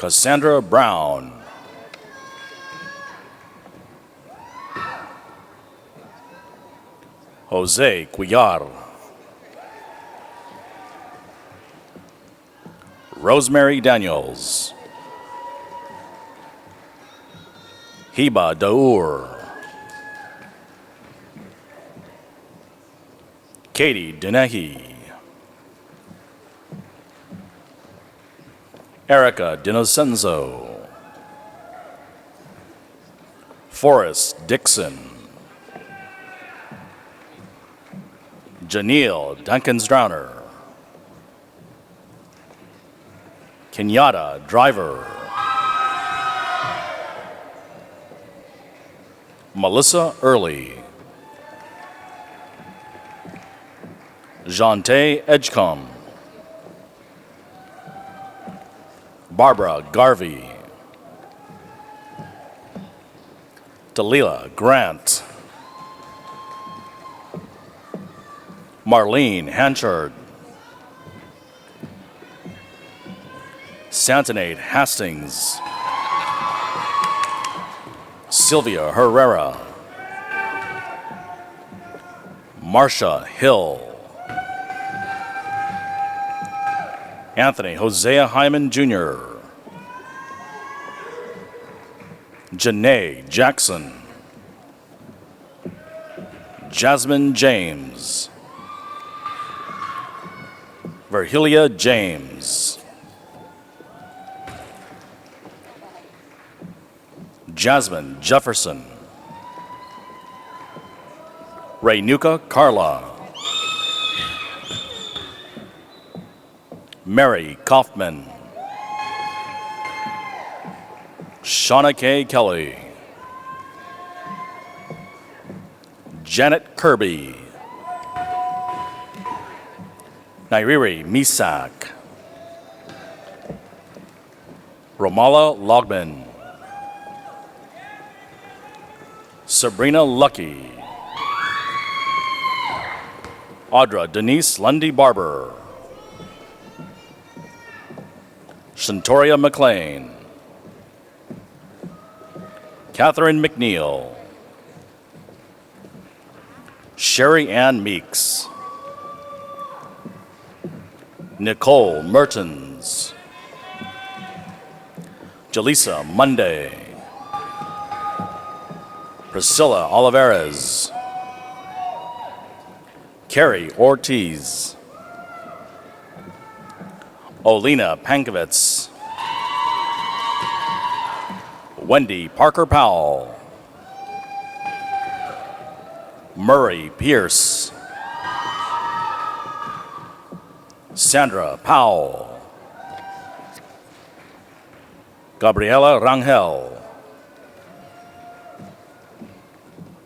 Cassandra Brown. Jose Cuellar. Rosemary Daniels. Hiba Daur. Katie Denehi. Erica Dinocenzo. Forrest Dixon. Janelle Duncans-Drowner. Kenyatta Driver. Melissa Early. Jante Edgecombe. Barbara Garvey. Dalila Grant. Marlene Hanchard. Santanate Hastings. Sylvia Herrera. Marcia Hill. Anthony Hosea Hyman Jr. Janae Jackson. Jasmine James. Virgilia James. Jasmine Jefferson. Raynuka Carla. Mary Kaufman. Shauna K. Kelly. Janet Kirby. Nairiri Misak. Romala Logman. Sabrina Lucky. Audra Denise Lundy Barber. Shantoria McLean. Catherine McNeil. Sherry Ann Meeks. Nicole Mertens. Jaleesa Monday. Priscilla Olivares. Carrie Ortiz. Olena Pankovitz. Wendy Parker Powell. Murray Pierce. Sandra Powell. Gabriela Rangel.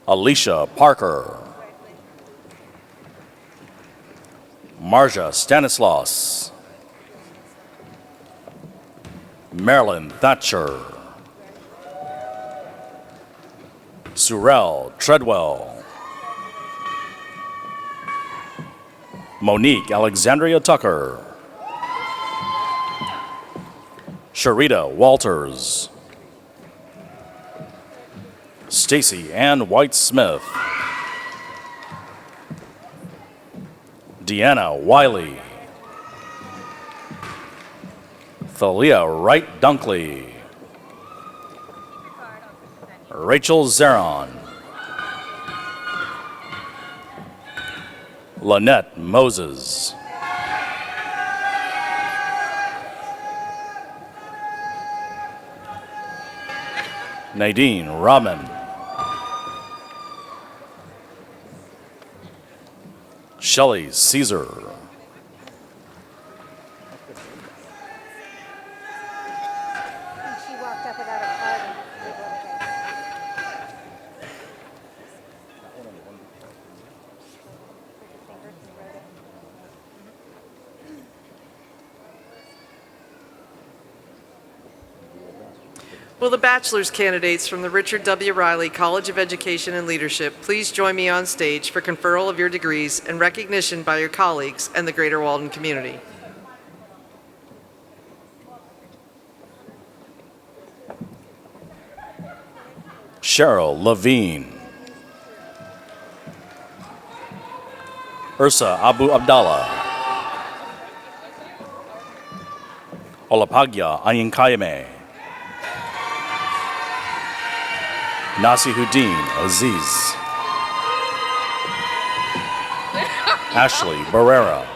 Alicia Parker. Marja Stanislaus. Marilyn Thatcher. Surel Treadwell. Monique Alexandria Tucker. Sharita Walters. Stacy Ann White Smith. Deanna Wiley. Thalia Wright Dunkley. Rachel Zeron. Lynette Moses. Nadine Rahman. Shelley Caesar. She walked up without a card. Will the bachelor's candidates from the Richard W. Riley College of Education and Leadership please join me on stage for conferral of your degrees and recognition by your colleagues and the Greater Walden community. Cheryl Levine. Ursa Abu Abdallah. Olapagya Ayinkayame. Nasihuddin Aziz. Ashley Barrera.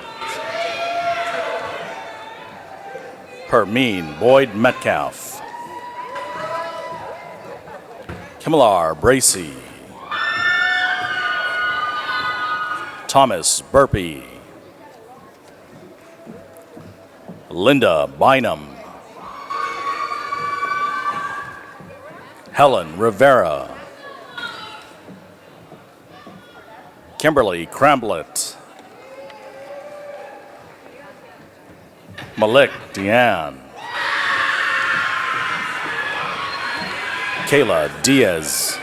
Hermine Boyd Metcalf. Kimilar Bracy. Thomas Burpee. Linda Bynum. Helen Rivera. Kimberly Cramblett. Malik Deanne. Kayla Diaz.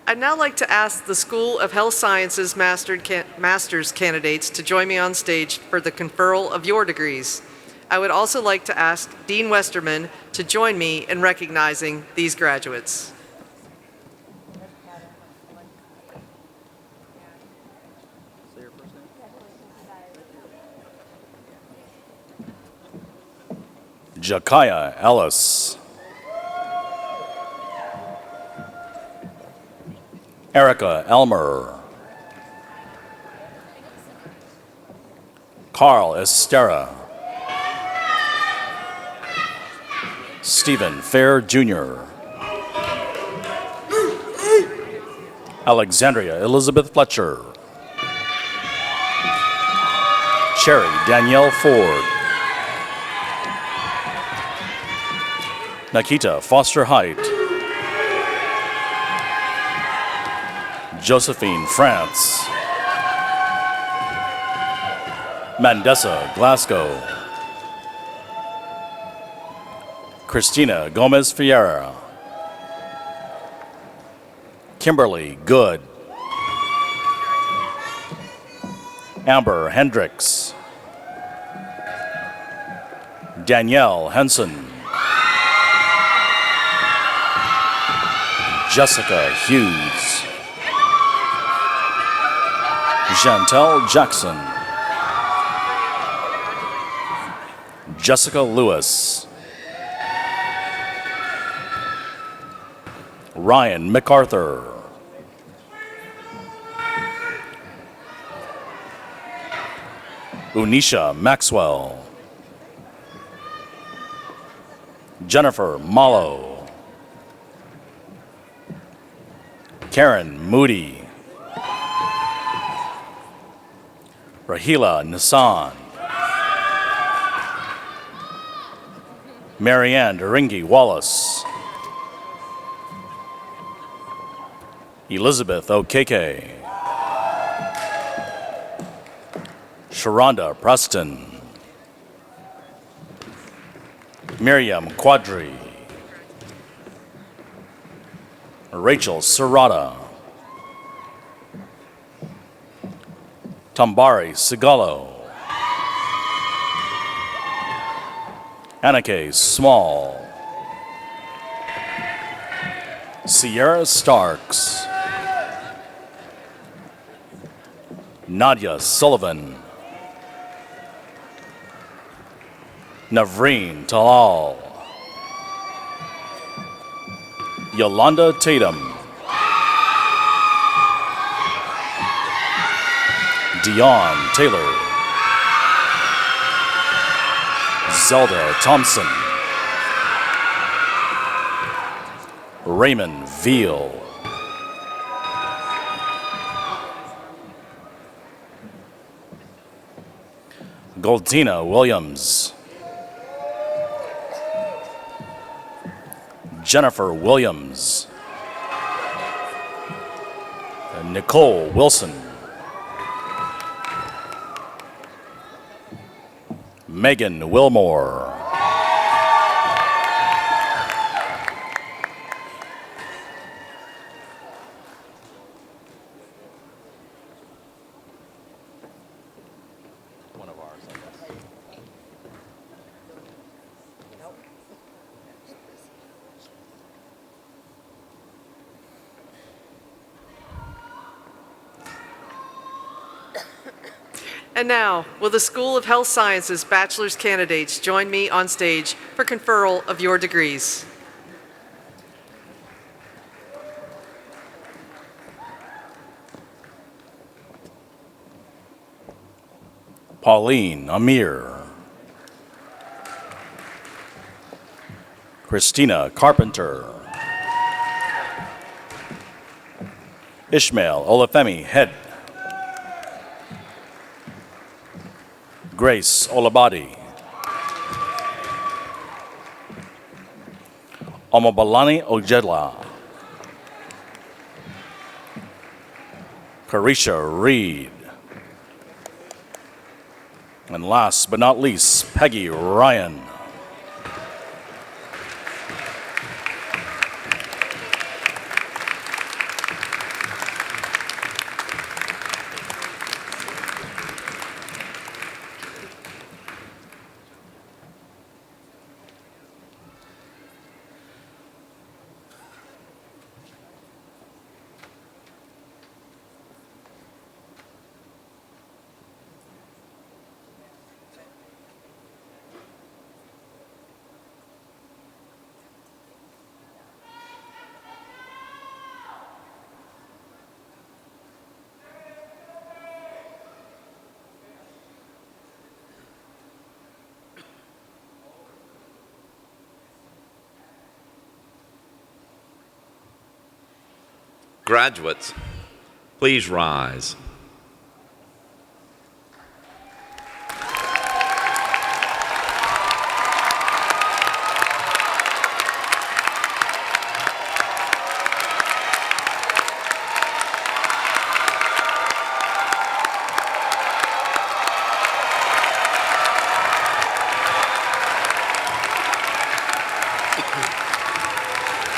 I'd now like to ask the School of Health Sciences master's candidates to join me on stage for the conferral of your degrees. I would also like to ask Dean Westerman to join me in recognizing these graduates. Jakaya Ellis. Erica Elmer. Carl Estera. Stephen Fair Jr. Alexandria Elizabeth Fletcher. Cherry Danielle Ford. Nikita Foster Height. Josephine France. Mandessa Glasgow. Christina Gomez Fiera. Kimberly Good. Amber Hendricks. Danielle Henson. Jessica Hughes. Chantel Jackson. Jessica Lewis. Ryan MacArthur. Unisha Maxwell. Jennifer Mallow. Karen Moody. Rahila Nissan. Marianne Doringi Wallace. Elizabeth Okeke. Sharonda Preston. Miriam Quadri. Rachel Serrata. Tambari Sigalo. Anake Small. Sierra Starks. Nadia Sullivan. Navreen Talal. Yolanda Tatum. Dion Taylor. Zelda Thompson. Raymond Veal. Goldina Williams. Jennifer Williams. Nicole Wilson. Megan Wilmore. And now, will the School of Health Sciences bachelor's candidates join me on stage for conferral of your degrees? Pauline Amir. Christina Carpenter. Ishmael Olafemi Head. Grace Olabadi. Omobalani Ojedla. Carisha Reed. And last but not least, Peggy Ryan. Graduates, please rise.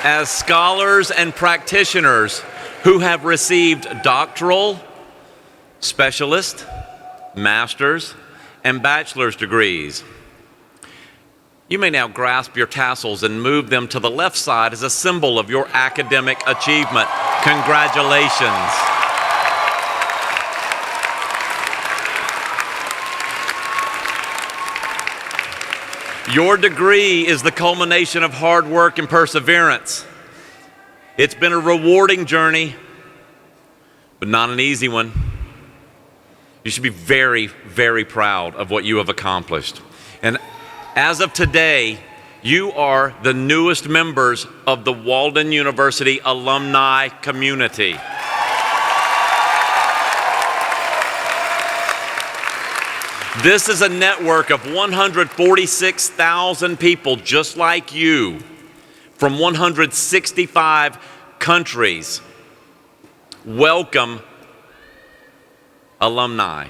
As scholars and practitioners who have received doctoral, specialist, master's, and bachelor's degrees, you may now grasp your tassels and move them to the left side as a symbol of your academic achievement. Congratulations. Your degree is the culmination of hard work and perseverance. It's been a rewarding journey, but not an easy one. You should be very, very proud of what you have accomplished. And as of today, you are the newest members of the Walden University alumni community. This is a network of 146,000 people just like you from 165 countries. Welcome, alumni.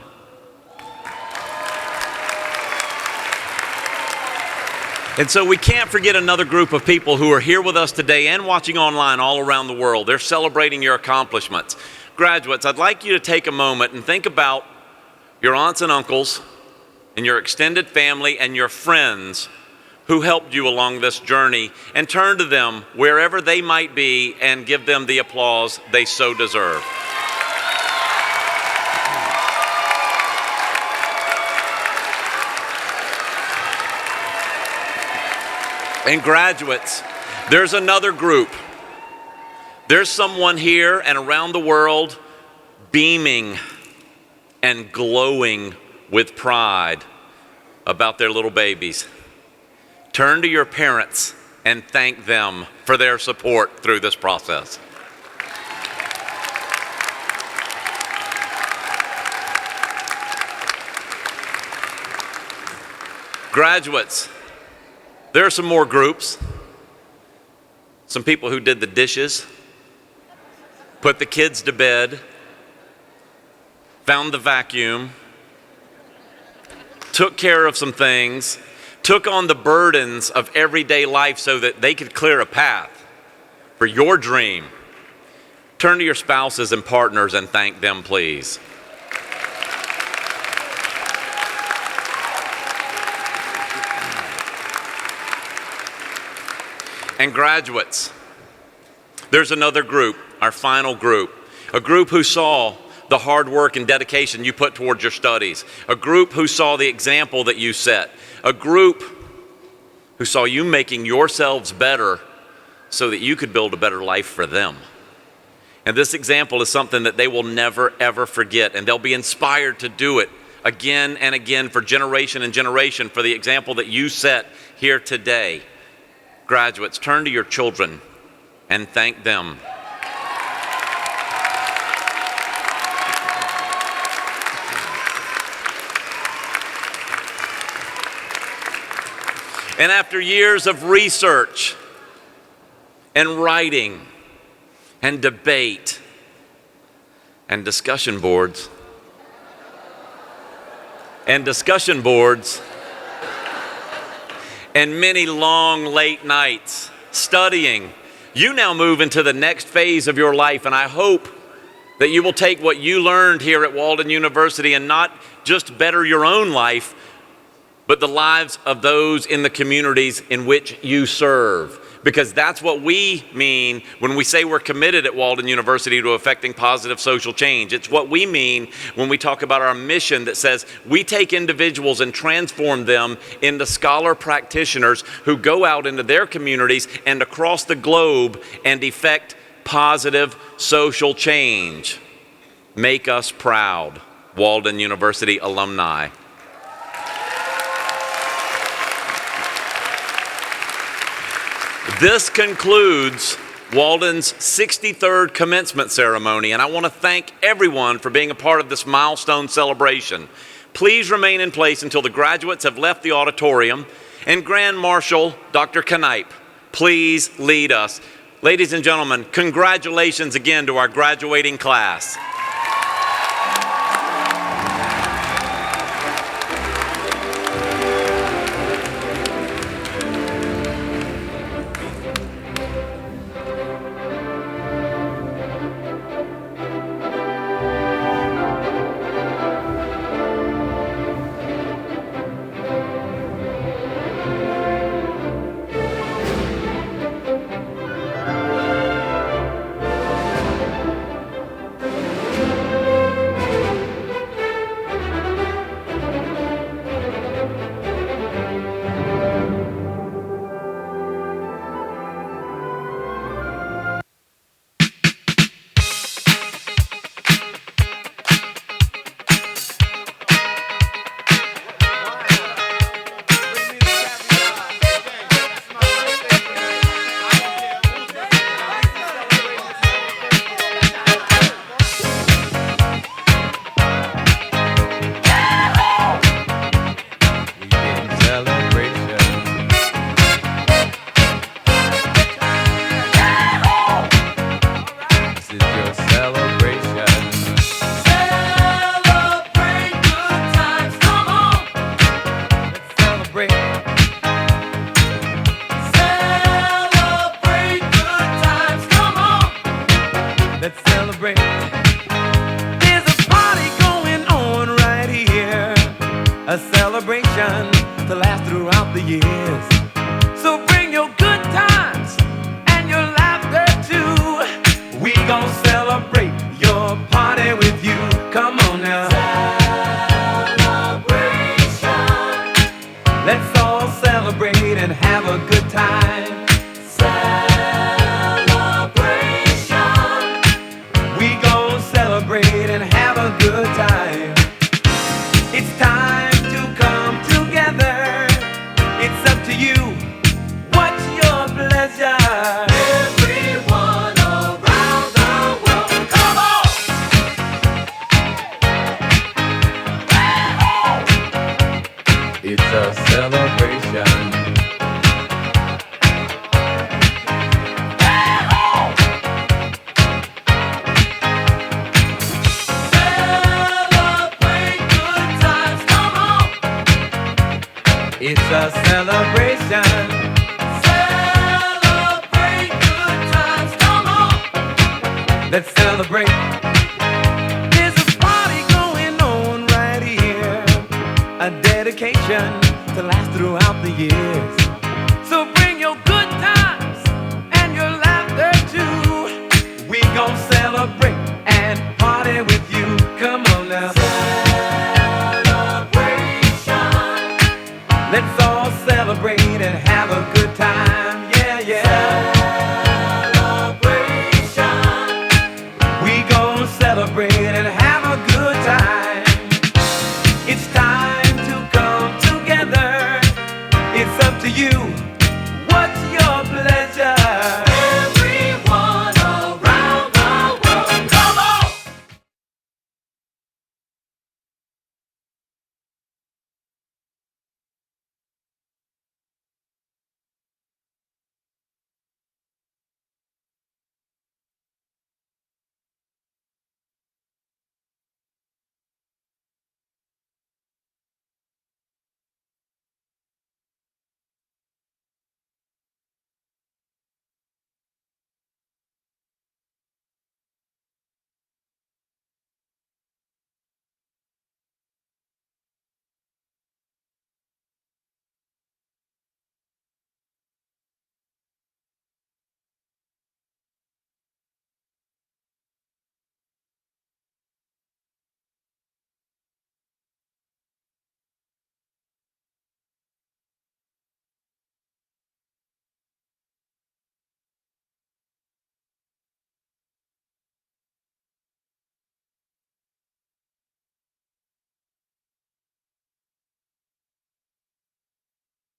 And so we can't forget another group of people who are here with us today and watching online all around the world. They're celebrating your accomplishments. Graduates, I'd like you to take a moment and think about your aunts and uncles and your extended family and your friends who helped you along this journey, and turn to them wherever they might be and give them the applause they so deserve. And graduates, there's another group. There's someone here and around the world beaming and glowing with pride about their little babies. Turn to your parents and thank them for their support through this process. Graduates, there are some more groups. Some people who did the dishes, put the kids to bed, found the vacuum, took care of some things, took on the burdens of everyday life so that they could clear a path for your dream. Turn to your spouses and partners and thank them, please. And graduates, there's another group, our final group, a group who saw the hard work and dedication you put towards your studies, a group who saw the example that you set, a group who saw you making yourselves better so that you could build a better life for them. And this example is something that they will never, ever forget, and they'll be inspired to do it again and again for generation and generation for the example that you set here today. Graduates, turn to your children and thank them. And after years of research and writing and debate and discussion boards and many long late nights studying, you now move into the next phase of your life, and I hope that you will take what you learned here at Walden University and not just better your own life, but the lives of those in the communities in which you serve. Because that's what we mean when we say we're committed at Walden University to affecting positive social change. It's what we mean when we talk about our mission that says we take individuals and transform them into scholar practitioners who go out into their communities and across the globe and effect positive social change. Make us proud, Walden University alumni. This concludes Walden's 63rd commencement ceremony, and I want to thank everyone for being a part of this milestone celebration. Please remain in place until the graduates have left the auditorium, and Grand Marshal Dr. Knipe, please lead us. Ladies and gentlemen, congratulations again to our graduating class. A celebration to last throughout the years. So bring your good times and your laughter too. We gon' celebrate your party with you. Come on now. Celebration. Let's all celebrate and have a good time. Celebration. We gon' celebrate and have a good time. It's time. It's up to you. What's your pleasure? Everyone around the world, come on! It's a celebration. It's a celebration. Celebrate good times, come on. Let's celebrate. There's a party going on right here. A dedication to last throughout the years. So bring your good times and your laughter too. We gon' celebrate and party with you. We gonna celebrate and have